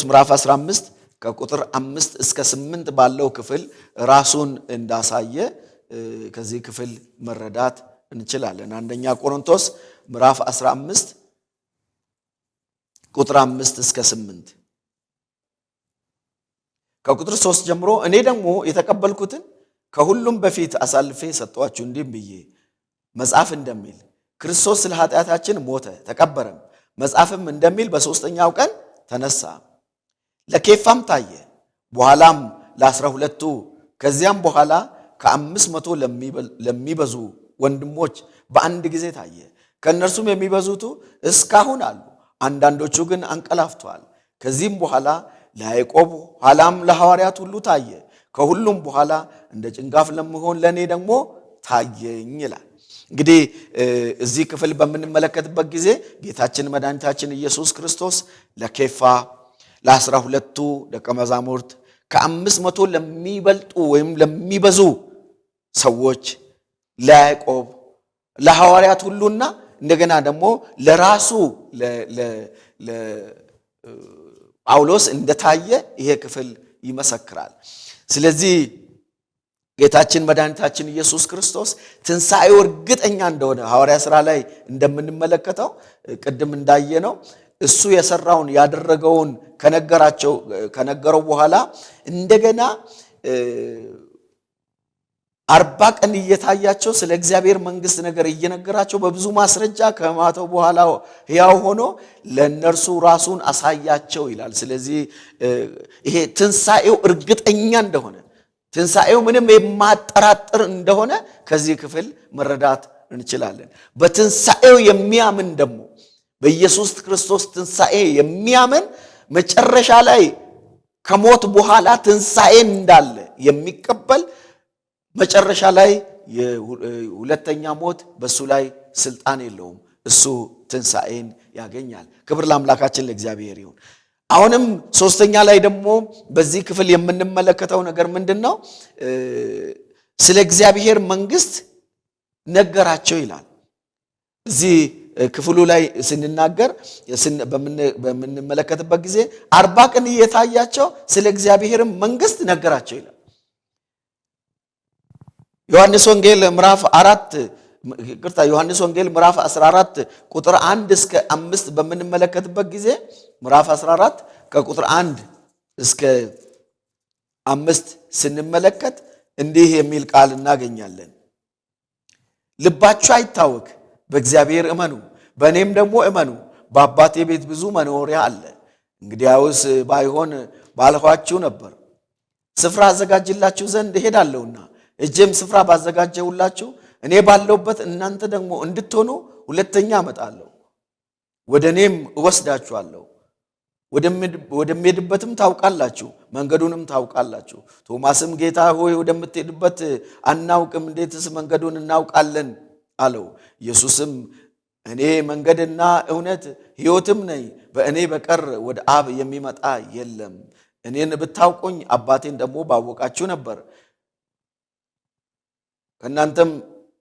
ምዕራፍ 15 ከቁጥር 5 እስከ 8 ባለው ክፍል ራሱን እንዳሳየ ከዚህ ክፍል መረዳት እንችላለን። አንደኛ ቆሮንቶስ ምዕራፍ 15 ቁጥር 5 እስከ 8 ከቁጥር 3 ጀምሮ እኔ ደግሞ የተቀበልኩትን ከሁሉም በፊት አሳልፌ ሰጠኋችሁ እንዲህ ብዬ መጽሐፍ እንደሚል ክርስቶስ ስለ ኃጢአታችን ሞተ ተቀበረም፣ መጽሐፍም እንደሚል በሦስተኛው ቀን ተነሳ፣ ለኬፋም ታየ፣ በኋላም ለ12ቱ፣ ከዚያም በኋላ ከ500 ለሚበዙ ወንድሞች በአንድ ጊዜ ታየ። ከእነርሱም የሚበዙቱ እስካሁን አሉ፣ አንዳንዶቹ ግን አንቀላፍተዋል። ከዚህም በኋላ ለያዕቆብ ኋላም ለሐዋርያት ሁሉ ታየ። ከሁሉም በኋላ እንደ ጭንጋፍ ለሚሆን ለእኔ ደግሞ ታየኝ ይላል። እንግዲህ እዚህ ክፍል በምንመለከትበት ጊዜ ጌታችን መድኃኒታችን ኢየሱስ ክርስቶስ ለኬፋ ለ12ቱ ደቀ መዛሙርት ከ500 ለሚበልጡ ወይም ለሚበዙ ሰዎች ለያዕቆብ ለሐዋርያት ሁሉና እንደገና ደግሞ ለራሱ ለጳውሎስ እንደታየ ይሄ ክፍል ይመሰክራል። ስለዚህ ጌታችን መድኃኒታችን ኢየሱስ ክርስቶስ ትንሣኤው እርግጠኛ እንደሆነ ሐዋርያ ሥራ ላይ እንደምንመለከተው ቅድም እንዳየነው እሱ የሰራውን ያደረገውን ከነገረው በኋላ እንደገና 40 ቀን እየታያቸው ስለ እግዚአብሔር መንግስት ነገር እየነገራቸው በብዙ ማስረጃ ከማተው በኋላ ሕያው ሆኖ ለነርሱ ራሱን አሳያቸው ይላል። ስለዚህ ይሄ ትንሣኤው እርግጠኛ እንደሆነ ትንሣኤው ምንም የማያጠራጥር እንደሆነ ከዚህ ክፍል መረዳት እንችላለን። በትንሣኤው የሚያምን ደግሞ በኢየሱስ ክርስቶስ ትንሣኤ የሚያምን መጨረሻ ላይ ከሞት በኋላ ትንሣኤ እንዳለ የሚቀበል መጨረሻ ላይ የሁለተኛ ሞት በሱ ላይ ስልጣን የለውም። እሱ ትንሣኤን ያገኛል። ክብር ለአምላካችን ለእግዚአብሔር ይሁን። አሁንም ሶስተኛ ላይ ደግሞ በዚህ ክፍል የምንመለከተው ነገር ምንድነው? ስለ እግዚአብሔር መንግስት ነገራቸው ይላል። እዚህ ክፍሉ ላይ ስንናገር በምንመለከትበት ጊዜ 40 ቀን እየታያቸው ስለ እግዚአብሔር መንግስት ነገራቸው ይላል። ዮሐንስ ወንጌል ምዕራፍ 14 ቁጥር 1 እስከ 5 በምንመለከትበት ጊዜ ምዕራፍ 14 ከቁጥር 1 እስከ 5 ስንመለከት እንዲህ የሚል ቃል እናገኛለን። ልባችሁ አይታወክ፣ በእግዚአብሔር እመኑ፣ በእኔም ደግሞ እመኑ። በአባቴ ቤት ብዙ መኖሪያ አለ። እንግዲያውስ ባይሆን ባልኋችሁ ነበር። ስፍራ አዘጋጅላችሁ ዘንድ እሄዳለሁና እጄም ስፍራ ባዘጋጀሁላችሁ እኔ ባለሁበት እናንተ ደግሞ እንድትሆኑ ሁለተኛ እመጣለሁ፣ ወደ እኔም እወስዳችኋለሁ። ወደምሄድበትም ታውቃላችሁ፣ መንገዱንም ታውቃላችሁ። ቶማስም ጌታ ሆይ ወደምትሄድበት አናውቅም፣ እንዴትስ መንገዱን እናውቃለን አለው። ኢየሱስም እኔ መንገድና እውነት ሕይወትም ነኝ፣ በእኔ በቀር ወደ አብ የሚመጣ የለም። እኔን ብታውቁኝ አባቴን ደግሞ ባወቃችሁ ነበር። ከእናንተም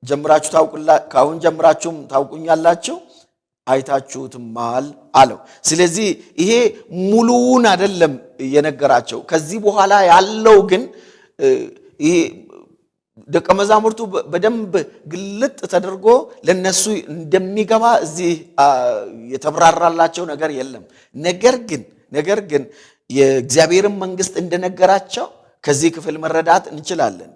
ጀምራችሁ ከአሁን ጀምራችሁም ታውቁኛላችሁ፣ አይታችሁትማል አለው። ስለዚህ ይሄ ሙሉውን አይደለም የነገራቸው። ከዚህ በኋላ ያለው ግን ይሄ ደቀ መዛሙርቱ በደንብ ግልጥ ተደርጎ ለነሱ እንደሚገባ እዚህ የተብራራላቸው ነገር የለም። ነገር ግን የእግዚአብሔርን መንግስት እንደነገራቸው ከዚህ ክፍል መረዳት እንችላለን።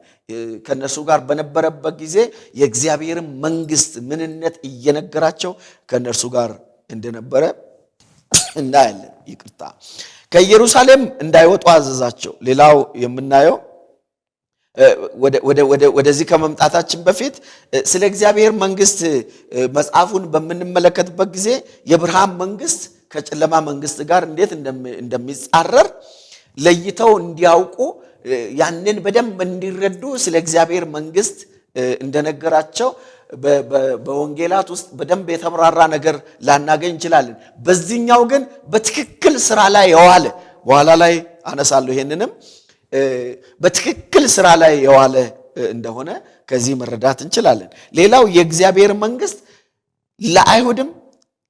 ከነሱ ጋር በነበረበት ጊዜ የእግዚአብሔርን መንግስት ምንነት እየነገራቸው ከነሱ ጋር እንደነበረ እናያለን። ከኢየሩሳሌም እንዳይወጡ አዘዛቸው። ሌላው የምናየው ወደዚህ ከመምጣታችን በፊት ስለ እግዚአብሔር መንግስት መጽሐፉን በምንመለከትበት ጊዜ የብርሃን መንግስት ከጨለማ መንግስት ጋር እንዴት እንደሚጻረር ለይተው እንዲያውቁ ያንን በደንብ እንዲረዱ ስለ እግዚአብሔር መንግስት እንደነገራቸው በወንጌላት ውስጥ በደንብ የተብራራ ነገር ላናገኝ እንችላለን። በዚህኛው ግን በትክክል ስራ ላይ የዋለ በኋላ ላይ አነሳለሁ። ይሄንንም በትክክል ስራ ላይ የዋለ እንደሆነ ከዚህ መረዳት እንችላለን። ሌላው የእግዚአብሔር መንግስት ለአይሁድም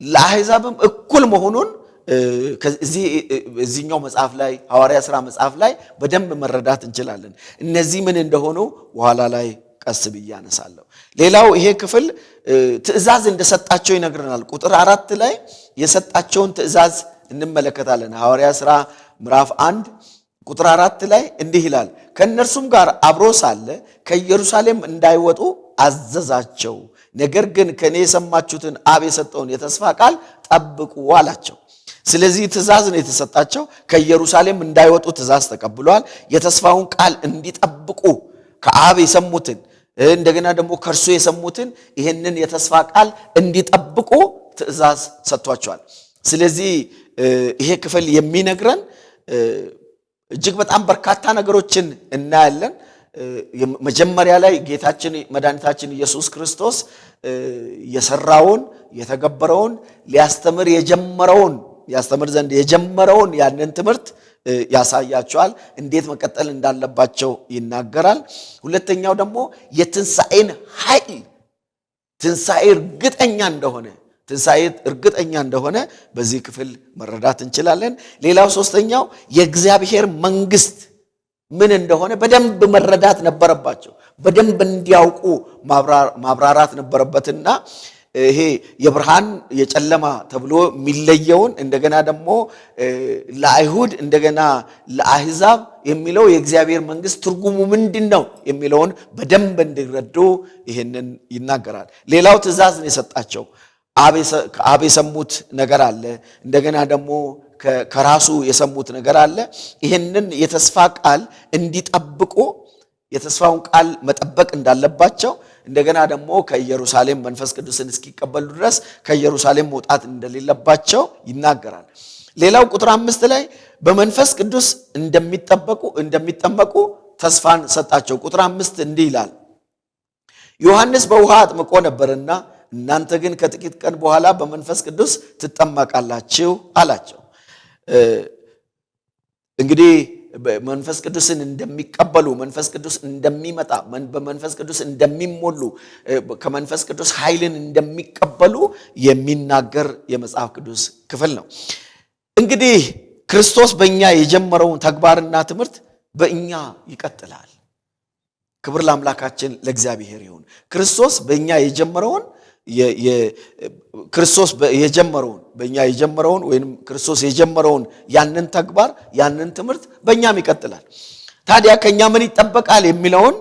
ለአሕዛብም እኩል መሆኑን እዚህኛው መጽሐፍ ላይ ሐዋርያ ሥራ መጽሐፍ ላይ በደንብ መረዳት እንችላለን። እነዚህ ምን እንደሆኑ በኋላ ላይ ቀስ ብዬ አነሳለሁ። ሌላው ይሄ ክፍል ትእዛዝ እንደሰጣቸው ይነግረናል። ቁጥር 4 ላይ የሰጣቸውን ትእዛዝ እንመለከታለን። ሐዋርያ ሥራ ምዕራፍ 1 ቁጥር 4 ላይ እንዲህ ይላል፣ ከእነርሱም ጋር አብሮ ሳለ ከኢየሩሳሌም እንዳይወጡ አዘዛቸው። ነገር ግን ከእኔ የሰማችሁትን አብ የሰጠውን የተስፋ ቃል ጠብቁ አላቸው። ስለዚህ ትእዛዝ ነው የተሰጣቸው። ከኢየሩሳሌም እንዳይወጡ ትእዛዝ ተቀብለዋል። የተስፋውን ቃል እንዲጠብቁ ከአብ የሰሙትን እንደገና ደግሞ ከእርሱ የሰሙትን ይህንን የተስፋ ቃል እንዲጠብቁ ትእዛዝ ሰጥቷቸዋል። ስለዚህ ይሄ ክፍል የሚነግረን እጅግ በጣም በርካታ ነገሮችን እናያለን። መጀመሪያ ላይ ጌታችን መድኃኒታችን ኢየሱስ ክርስቶስ የሰራውን የተገበረውን ሊያስተምር ዘንድ የጀመረውን ያንን ትምህርት ያሳያቸዋል። እንዴት መቀጠል እንዳለባቸው ይናገራል። ሁለተኛው ደግሞ የትንሣኤን ኃይል ትንሣኤ እርግጠኛ እንደሆነ በዚህ ክፍል መረዳት እንችላለን። ሌላው ሶስተኛው የእግዚአብሔር መንግስት ምን እንደሆነ በደንብ መረዳት ነበረባቸው። በደንብ እንዲያውቁ ማብራራት ነበረበትና ይሄ የብርሃን የጨለማ ተብሎ የሚለየውን እንደገና ደግሞ ለአይሁድ እንደገና ለአሕዛብ የሚለው የእግዚአብሔር መንግስት ትርጉሙ ምንድነው የሚለውን በደንብ እንዲረዱ ይሄንን ይናገራል። ሌላው ትእዛዝ ነው የሰጣቸው። አብ የሰሙት ነገር አለ፣ እንደገና ደግሞ ከራሱ የሰሙት ነገር አለ። ይሄንን የተስፋ ቃል እንዲጠብቁ የተስፋውን ቃል መጠበቅ እንዳለባቸው እንደገና ደግሞ ከኢየሩሳሌም መንፈስ ቅዱስን እስኪቀበሉ ድረስ ከኢየሩሳሌም መውጣት እንደሌለባቸው ይናገራል። ሌላው ቁጥር 5 ላይ በመንፈስ ቅዱስ እንደሚጠመቁ ተስፋን ሰጣቸው። ቁጥር 5 እንዲህ ይላል፣ ዮሐንስ በውሃ አጥምቆ ነበርና እናንተ ግን ከጥቂት ቀን በኋላ በመንፈስ ቅዱስ ትጠመቃላችሁ አላቸው። እንግዲህ መንፈስ ቅዱስን እንደሚቀበሉ መንፈስ ቅዱስ እንደሚመጣ በመንፈስ ቅዱስ እንደሚሞሉ ከመንፈስ ቅዱስ ኃይልን እንደሚቀበሉ የሚናገር የመጽሐፍ ቅዱስ ክፍል ነው። እንግዲህ ክርስቶስ በእኛ የጀመረውን ተግባርና ትምህርት በእኛ ይቀጥላል። ክብር ለአምላካችን ለእግዚአብሔር ይሁን። ክርስቶስ በእኛ የጀመረውን በእኛ የጀመረውን ወይም ክርስቶስ የጀመረውን ያንን ተግባር ያንን ትምህርት በእኛም ይቀጥላል። ታዲያ ከኛ ምን ይጠበቃል የሚለውን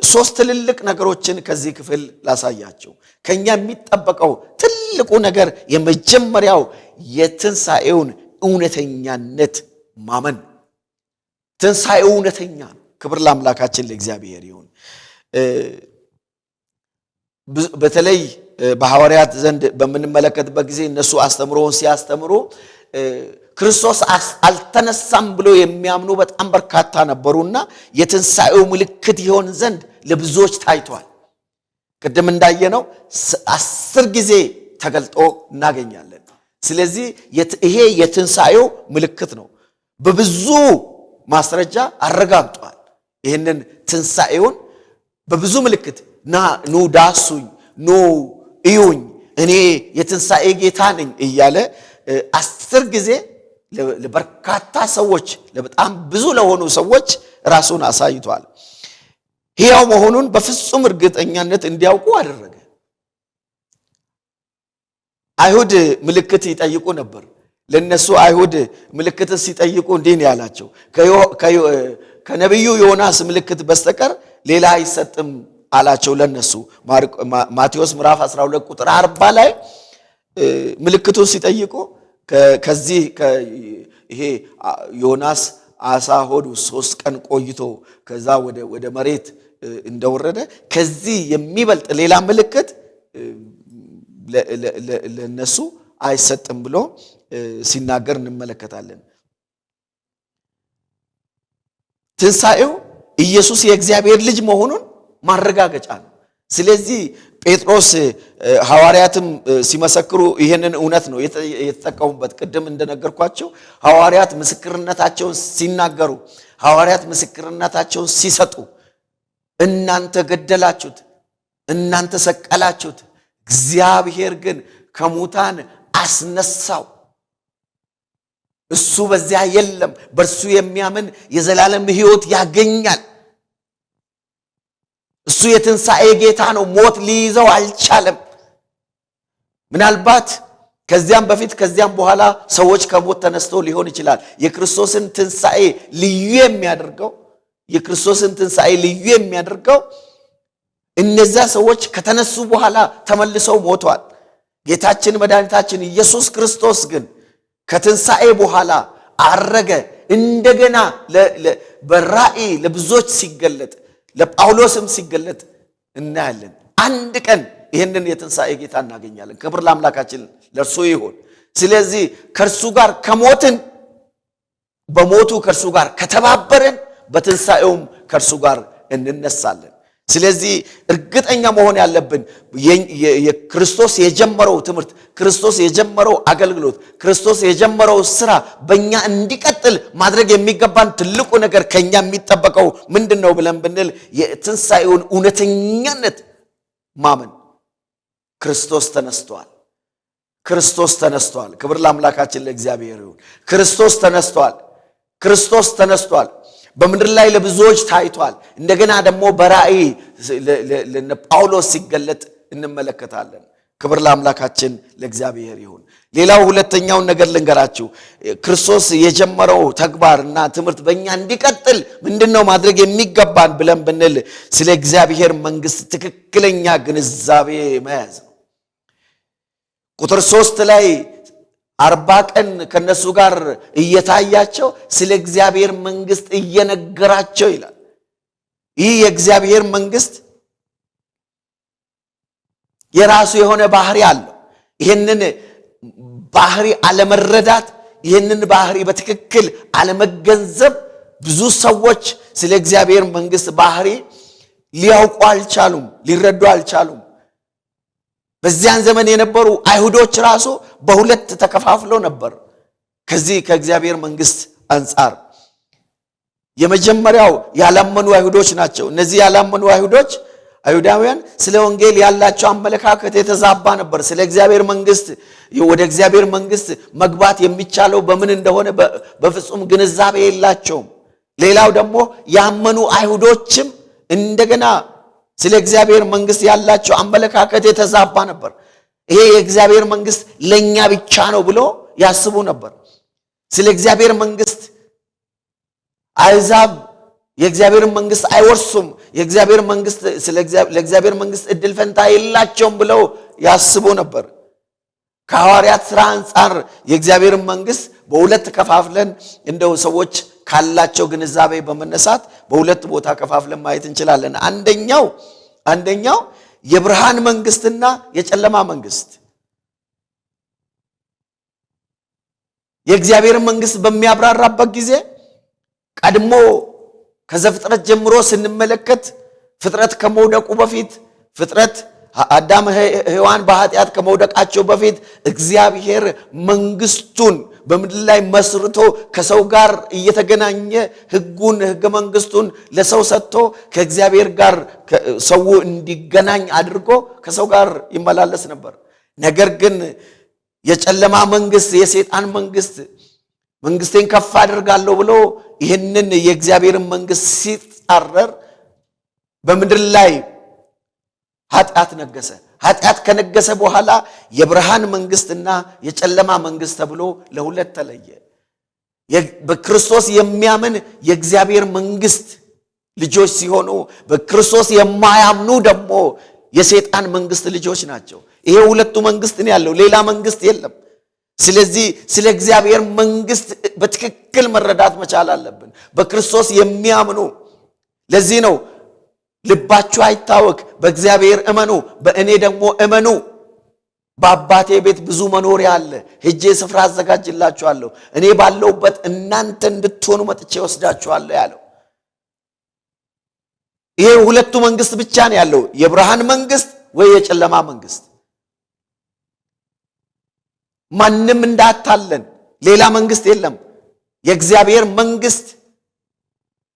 3 ትልልቅ ነገሮችን ከዚህ ክፍል ላሳያቸው። ከኛ የሚጠበቀው ትልቁ ነገር የመጀመሪያው የትንሣኤውን እውነተኛነት ማመን። ትንሣኤው እውነተኛ ነው። ክብር ለአምላካችን ለእግዚአብሔር ይሁን። በተለይ በሐዋርያት ዘንድ በምንመለከትበት ጊዜ እነሱ አስተምሮውን ሲያስተምሩ ክርስቶስ አልተነሳም ብሎ የሚያምኑ በጣም በርካታ ነበሩና የትንሣኤው ምልክት ይሆን ዘንድ ለብዙዎች ታይቷል። ቅድም እንዳየነው 10 ጊዜ ተገልጦ እናገኛለን። ስለዚህ ይሄ የትንሣኤው ምልክት ነው። በብዙ ማስረጃ አረጋግጧል። ይህንን ትንሣኤውን በብዙ ምልክት ኑ ዳሱኝ፣ ኑ እዩኝ፣ እኔ የትንሣኤ ጌታ ነኝ እያለ 10 ጊዜ ለበርካታ ሰዎች ለበጣም ብዙ ለሆኑ ሰዎች ራሱን አሳይቷል። ሕያው መሆኑን በፍጹም እርግጠኛነት እንዲያውቁ አደረገ። አይሁድ ምልክት ይጠይቁ ነበር። ለነሱ አይሁድ ምልክት ሲጠይቁ እንዲህ ነው ያላቸው፣ ከነቢዩ ዮናስ ምልክት በስተቀር ሌላ አይሰጥም አላቸው ለነሱ። ማቴዎስ ምዕራፍ 12 ቁጥር 40 ላይ ምልክቱን ሲጠይቁ ከዚህ ይሄ ዮናስ አሳ ሆድ 3 ቀን ቆይቶ ከዛ ወደ መሬት እንደወረደ ከዚህ የሚበልጥ ሌላ ምልክት ለነሱ አይሰጥም ብሎ ሲናገር እንመለከታለን። ትንሣኤው ኢየሱስ የእግዚአብሔር ልጅ መሆኑን ማረጋገጫ ነው። ስለዚህ ጴጥሮስ ሐዋርያትም ሲመሰክሩ ይሄንን እውነት ነው የተጠቀሙበት። ቅድም እንደነገርኳቸው ሐዋርያት ምስክርነታቸውን ሲናገሩ፣ ሐዋርያት ምስክርነታቸውን ሲሰጡ እናንተ ገደላችሁት፣ እናንተ ሰቀላችሁት፣ እግዚአብሔር ግን ከሙታን አስነሳው፣ እሱ በዚያ የለም፣ በእርሱ የሚያምን የዘላለም ሕይወት ያገኛል። እሱ የትንሣኤ ጌታ ነው። ሞት ሊይዘው አልቻለም። ምናልባት ከዚያም በፊት ከዚያም በኋላ ሰዎች ከሞት ተነስተው ሊሆን ይችላል። የክርስቶስን ትንሣኤ ልዩ የሚያደርገው እነዚያ ሰዎች ከተነሱ በኋላ ተመልሰው ሞተዋል። ጌታችን መድኃኒታችን ኢየሱስ ክርስቶስ ግን ከትንሣኤ በኋላ አረገ። እንደገና በራእይ ለብዙዎች ሲገለጥ፣ ለጳውሎስም ሲገለጥ እናያለን። አንድ ቀን ይህንን የትንሣኤ ጌታ እናገኛለን። ክብር ለአምላካችን ለእርሱ ይሁን። ስለዚህ ከእርሱ ጋር ከሞትን፣ በሞቱ ከእርሱ ጋር ከተባበረን፣ በትንሣኤውም ከእርሱ ጋር እንነሳለን። ስለዚህ እርግጠኛ መሆን ያለብን የክርስቶስ የጀመረው ትምህርት፣ ክርስቶስ የጀመረው አገልግሎት፣ ክርስቶስ የጀመረው ስራ በእኛ እንዲቀጥል ማድረግ የሚገባን ትልቁ ነገር ከኛ የሚጠበቀው ምንድን ነው ብለን ብንል የትንሣኤውን እውነተኛነት ማመን። ክርስቶስ ተነስቷል። ክርስቶስ ተነስቷል። ክብር ለአምላካችን ለእግዚአብሔር ይሁን። ክርስቶስ ተነስቷል። ክርስቶስ ተነስቷል። በምድር ላይ ለብዙዎች ታይቷል። እንደገና ደግሞ በራእይ ለጳውሎስ ሲገለጥ እንመለከታለን። ክብር ለአምላካችን ለእግዚአብሔር ይሁን። ሌላው ሁለተኛውን ነገር ልንገራችሁ። ክርስቶስ የጀመረው ተግባርና ትምህርት በእኛ እንዲቀጥል ምንድነው ማድረግ የሚገባን ብለን ብንል ስለ እግዚአብሔር መንግስት ትክክለኛ ግንዛቤ መያዝ ነው። ቁጥር 3 ላይ 40 ቀን ከነሱ ጋር እየታያቸው ስለ እግዚአብሔር መንግስት እየነገራቸው ይላል። ይህ የእግዚአብሔር መንግስት የራሱ የሆነ ባህሪ አለው። ይህንን ባህሪ አለመረዳት፣ ይህንን ባህሪ በትክክል አለመገንዘብ ብዙ ሰዎች ስለ እግዚአብሔር መንግስት ባህሪ ሊያውቁ አልቻሉም፣ ሊረዱ አልቻሉም። በዚያን ዘመን የነበሩ አይሁዶች ራሱ በሁለት ተከፋፍለው ነበር። ከዚህ ከእግዚአብሔር መንግስት አንጻር የመጀመሪያው ያላመኑ አይሁዶች ናቸው። እነዚህ ያላመኑ አይሁዳውያን ስለ ወንጌል ያላቸው አመለካከት የተዛባ ነበር። ስለ እግዚአብሔር መንግስት ወደ እግዚአብሔር መንግስት መግባት የሚቻለው በምን እንደሆነ በፍጹም ግንዛቤ የላቸውም። ሌላው ደግሞ ያመኑ አይሁዶችም እንደገና ስለ እግዚአብሔር መንግስት ያላቸው አመለካከት የተዛባ ነበር። ይሄ የእግዚአብሔር መንግስት ለኛ ብቻ ነው ብሎ ያስቡ ነበር። ስለ እግዚአብሔር መንግስት አሕዛብ የእግዚአብሔር መንግስት አይወርሱም፣ የእግዚአብሔር መንግስት ለእግዚአብሔር መንግስት እድል ፈንታ የላቸውም ብለው ያስቡ ነበር። ከሐዋርያት ሥራ አንጻር የእግዚአብሔር መንግስት በሁለት ከፋፍለን እንደው ሰዎች ካላቸው ግንዛቤ በመነሳት በሁለት ቦታ ከፋፍለን ማየት እንችላለን። አንደኛው የብርሃን መንግስትና የጨለማ መንግስት። የእግዚአብሔር መንግስት በሚያብራራበት ጊዜ ቀድሞ ከዘፍጥረት ጀምሮ ስንመለከት ፍጥረት ከመውደቁ በፊት አዳም ሔዋን በኃጢአት ከመውደቃቸው በፊት እግዚአብሔር መንግስቱን በምድር ላይ መስርቶ ከሰው ጋር እየተገናኘ ሕገ መንግስቱን ለሰው ሰጥቶ ከእግዚአብሔር ጋር ሰው እንዲገናኝ አድርጎ ከሰው ጋር ይመላለስ ነበር። ነገር ግን የጨለማ መንግስት፣ የሰይጣን መንግስቴን ከፍ አድርጋለሁ ብሎ ይህንን የእግዚአብሔርን መንግስት ሲጻረር በምድር ላይ ኃጢአት ነገሰ። ኃጢአት ከነገሰ በኋላ የብርሃን መንግስትና የጨለማ መንግስት ተብሎ ለሁለት ተለየ። በክርስቶስ የሚያምን የእግዚአብሔር መንግስት ልጆች ሲሆኑ፣ በክርስቶስ የማያምኑ ደግሞ የሰይጣን መንግስት ልጆች ናቸው። ይሄ ሁለቱ መንግስት ነው ያለው፣ ሌላ መንግስት የለም። ስለዚህ ስለ እግዚአብሔር መንግስት በትክክል መረዳት መቻል አለብን። በክርስቶስ የሚያምኑ ለዚህ ነው ልባችሁ አይታወክ፣ በእግዚአብሔር እመኑ፣ በእኔ ደግሞ እመኑ። በአባቴ ቤት ብዙ መኖሪያ አለ፣ ሄጄ ስፍራ አዘጋጅላችኋለሁ፣ እኔ ባለሁበት እናንተ እንድትሆኑ መጥቼ ወስዳችኋለሁ ያለው። ይሄ ሁለቱ መንግስት ብቻ ነው ያለው፣ የብርሃን መንግስት ወይ የጨለማ መንግስት። ማንም እንዳታለን፣ ሌላ መንግስት የለም። የእግዚአብሔር መንግስት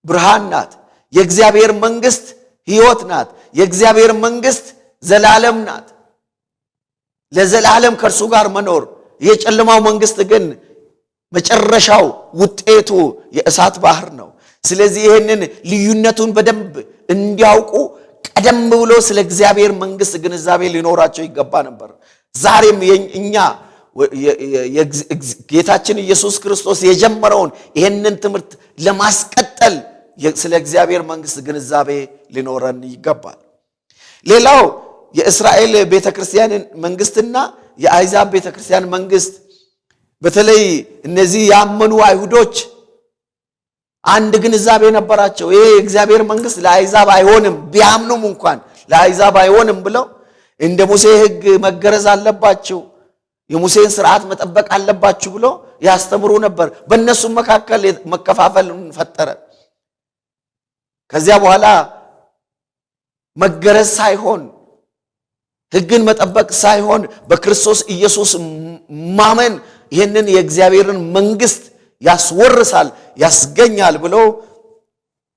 ብርሃን ናት። የእግዚአብሔር መንግስት ሕይወት ናት። የእግዚአብሔር መንግስት ዘላለም ናት፣ ለዘላለም ከእርሱ ጋር መኖር። የጨለማው መንግስት ግን መጨረሻው ውጤቱ የእሳት ባህር ነው። ስለዚህ ይህንን ልዩነቱን በደንብ እንዲያውቁ ቀደም ብሎ ስለ እግዚአብሔር መንግስት ግንዛቤ ሊኖራቸው ይገባ ነበር። ዛሬም እኛ ጌታችን ኢየሱስ ክርስቶስ የጀመረውን ይህንን ትምህርት ለማስቀጠል ስለ እግዚአብሔር መንግስት ግንዛቤ ሊኖረን ይገባል። ሌላው የእስራኤል ቤተክርስቲያን መንግስትና የአሕዛብ ቤተክርስቲያን መንግስት፣ በተለይ እነዚህ ያመኑ አይሁዶች አንድ ግንዛቤ ነበራቸው። ይሄ የእግዚአብሔር መንግስት ለአሕዛብ አይሆንም፣ ቢያምኑም እንኳን ለአሕዛብ አይሆንም ብለው እንደ ሙሴ ሕግ መገረዝ አለባቸው፣ የሙሴን ስርዓት መጠበቅ አለባችሁ ብሎ ያስተምሩ ነበር። በእነሱም መካከል መከፋፈልን ፈጠረ። ከዚያ በኋላ መገረዝ ሳይሆን ሕግን መጠበቅ ሳይሆን በክርስቶስ ኢየሱስ ማመን ይህንን የእግዚአብሔርን መንግስት ያስወርሳል፣ ያስገኛል ብሎ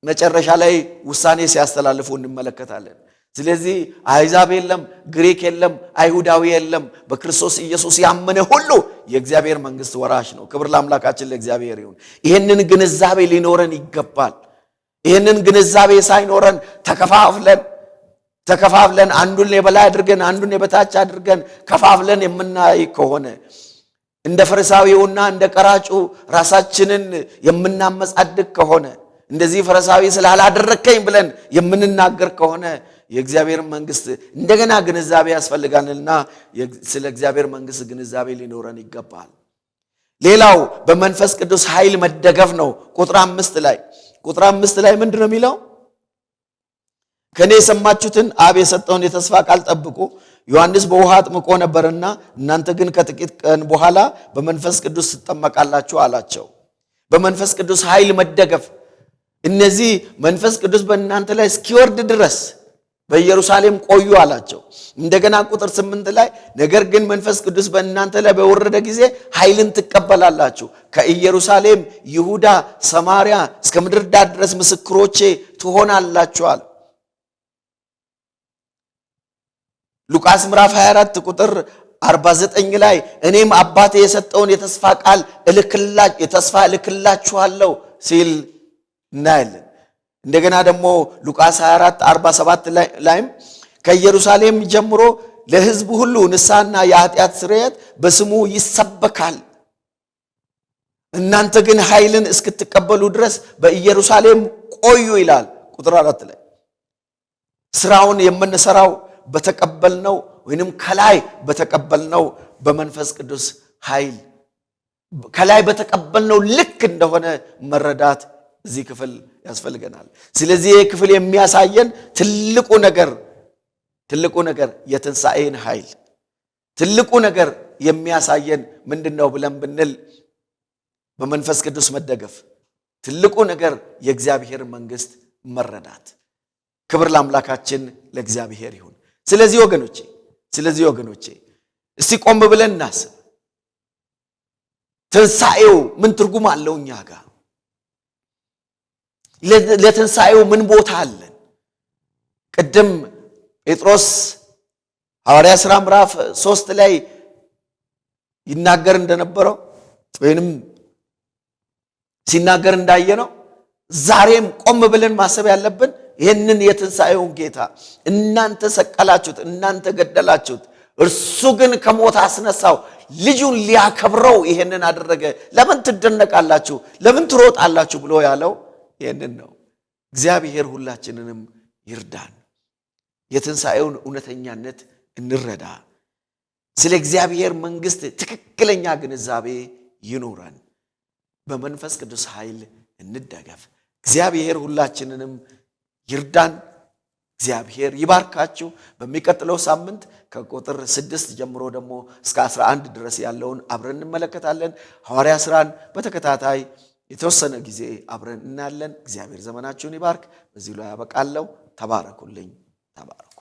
መጨረሻ ላይ ውሳኔ ሲያስተላልፉ እንመለከታለን። ስለዚህ አሕዛብ የለም፣ ግሪክ የለም፣ አይሁዳዊ የለም። በክርስቶስ ኢየሱስ ያመነ ሁሉ የእግዚአብሔር መንግስት ወራሽ ነው። ክብር ለአምላካችን ለእግዚአብሔር ይሁን። ይህንን ግንዛቤ ሊኖረን ይገባል። ይህንን ግንዛቤ ሳይኖረን ተከፋፍለን ተከፋፍለን አንዱን የበላይ አድርገን አንዱን የበታች አድርገን ከፋፍለን የምናይ ከሆነ እንደ ፈሪሳዊውና እንደ ቀራጩ ራሳችንን የምናመጻድቅ ከሆነ እንደዚህ ፈሪሳዊ ስላላደረከኝ ብለን የምንናገር ከሆነ የእግዚአብሔር መንግስት እንደገና ግንዛቤ ያስፈልጋልና ስለ እግዚአብሔር መንግስት ግንዛቤ ሊኖረን ይገባል። ሌላው በመንፈስ ቅዱስ ኃይል መደገፍ ነው። ቁጥር 5 ላይ ምንድነው የሚለው? ከኔ የሰማችሁትን አብ የሰጠውን የተስፋ ቃል ጠብቁ። ዮሐንስ በውሃ አጥምቆ ነበርና እናንተ ግን ከጥቂት ቀን በኋላ በመንፈስ ቅዱስ ትጠመቃላችሁ አላቸው። በመንፈስ ቅዱስ ኃይል መደገፍ፣ እነዚህ መንፈስ ቅዱስ በእናንተ ላይ እስኪወርድ ድረስ በኢየሩሳሌም ቆዩ አላቸው። እንደገና ቁጥር 8 ላይ ነገር ግን መንፈስ ቅዱስ በእናንተ ላይ በወረደ ጊዜ ኃይልን ትቀበላላችሁ፣ ከኢየሩሳሌም፣ ይሁዳ፣ ሰማርያ እስከ ምድር ዳር ድረስ ምስክሮቼ ትሆናላችኋል። ሉቃስ ምዕራፍ 24 ቁጥር 49 ላይ እኔም አባቴ የሰጠውን የተስፋ ቃል እልክላችኋለሁ ሲል እናያለን። እንደገና ደግሞ ሉቃስ 24 47 ላይም ከኢየሩሳሌም ጀምሮ ለሕዝብ ሁሉ ንስሐና የኃጢአት ስርየት በስሙ ይሰበካል፣ እናንተ ግን ኃይልን እስክትቀበሉ ድረስ በኢየሩሳሌም ቆዩ ይላል። ቁጥር 4 ላይ ስራውን የምንሰራው በተቀበልነው ወይንም ከላይ በተቀበልነው በመንፈስ ቅዱስ ኃይል ከላይ በተቀበልነው ልክ እንደሆነ መረዳት እዚህ ክፍል ያስፈልገናል። ስለዚህ ይህ ክፍል የሚያሳየን ትልቁ ነገር የትንሣኤን ኃይል ትልቁ ነገር የሚያሳየን ምንድነው ብለን ብንል በመንፈስ ቅዱስ መደገፍ፣ ትልቁ ነገር የእግዚአብሔር መንግስት መረዳት። ክብር ለአምላካችን ለእግዚአብሔር ይሁን። ስለዚህ ወገኖቼ እስቲ ቆም ብለን እናስብ። ትንሣኤው ምን ትርጉም አለው? እኛ ጋር ለትንሣኤው ምን ቦታ አለን? ቅድም ጴጥሮስ ሐዋርያ ሥራ ምዕራፍ 3 ላይ ይናገር እንደነበረው ወይንም ሲናገር እንዳየነው ዛሬም ቆም ብለን ማሰብ ያለብን ይህንን የትንሣኤውን ጌታ እናንተ ሰቀላችሁት፣ እናንተ ገደላችሁት፣ እርሱ ግን ከሞት አስነሳው፣ ልጁን ሊያከብረው ይህንን አደረገ። ለምን ትደነቃላችሁ? ለምን ትሮጣላችሁ? ብሎ ያለው ይህንን ነው። እግዚአብሔር ሁላችንንም ይርዳን። የትንሣኤውን እውነተኛነት እንረዳ። ስለ እግዚአብሔር መንግስት ትክክለኛ ግንዛቤ ይኖረን። በመንፈስ ቅዱስ ኃይል እንደገፍ። እግዚአብሔር ሁላችንንም ይርዳን። እግዚአብሔር ይባርካችሁ። በሚቀጥለው ሳምንት ከቁጥር 6 ጀምሮ ደግሞ እስከ 11 ድረስ ያለውን አብረን እንመለከታለን። ሐዋርያ ሥራን በተከታታይ የተወሰነ ጊዜ አብረን እናያለን። እግዚአብሔር ዘመናችሁን ይባርክ። በዚህ ላይ ያበቃለሁ። ተባረኩልኝ። ተባረኩ።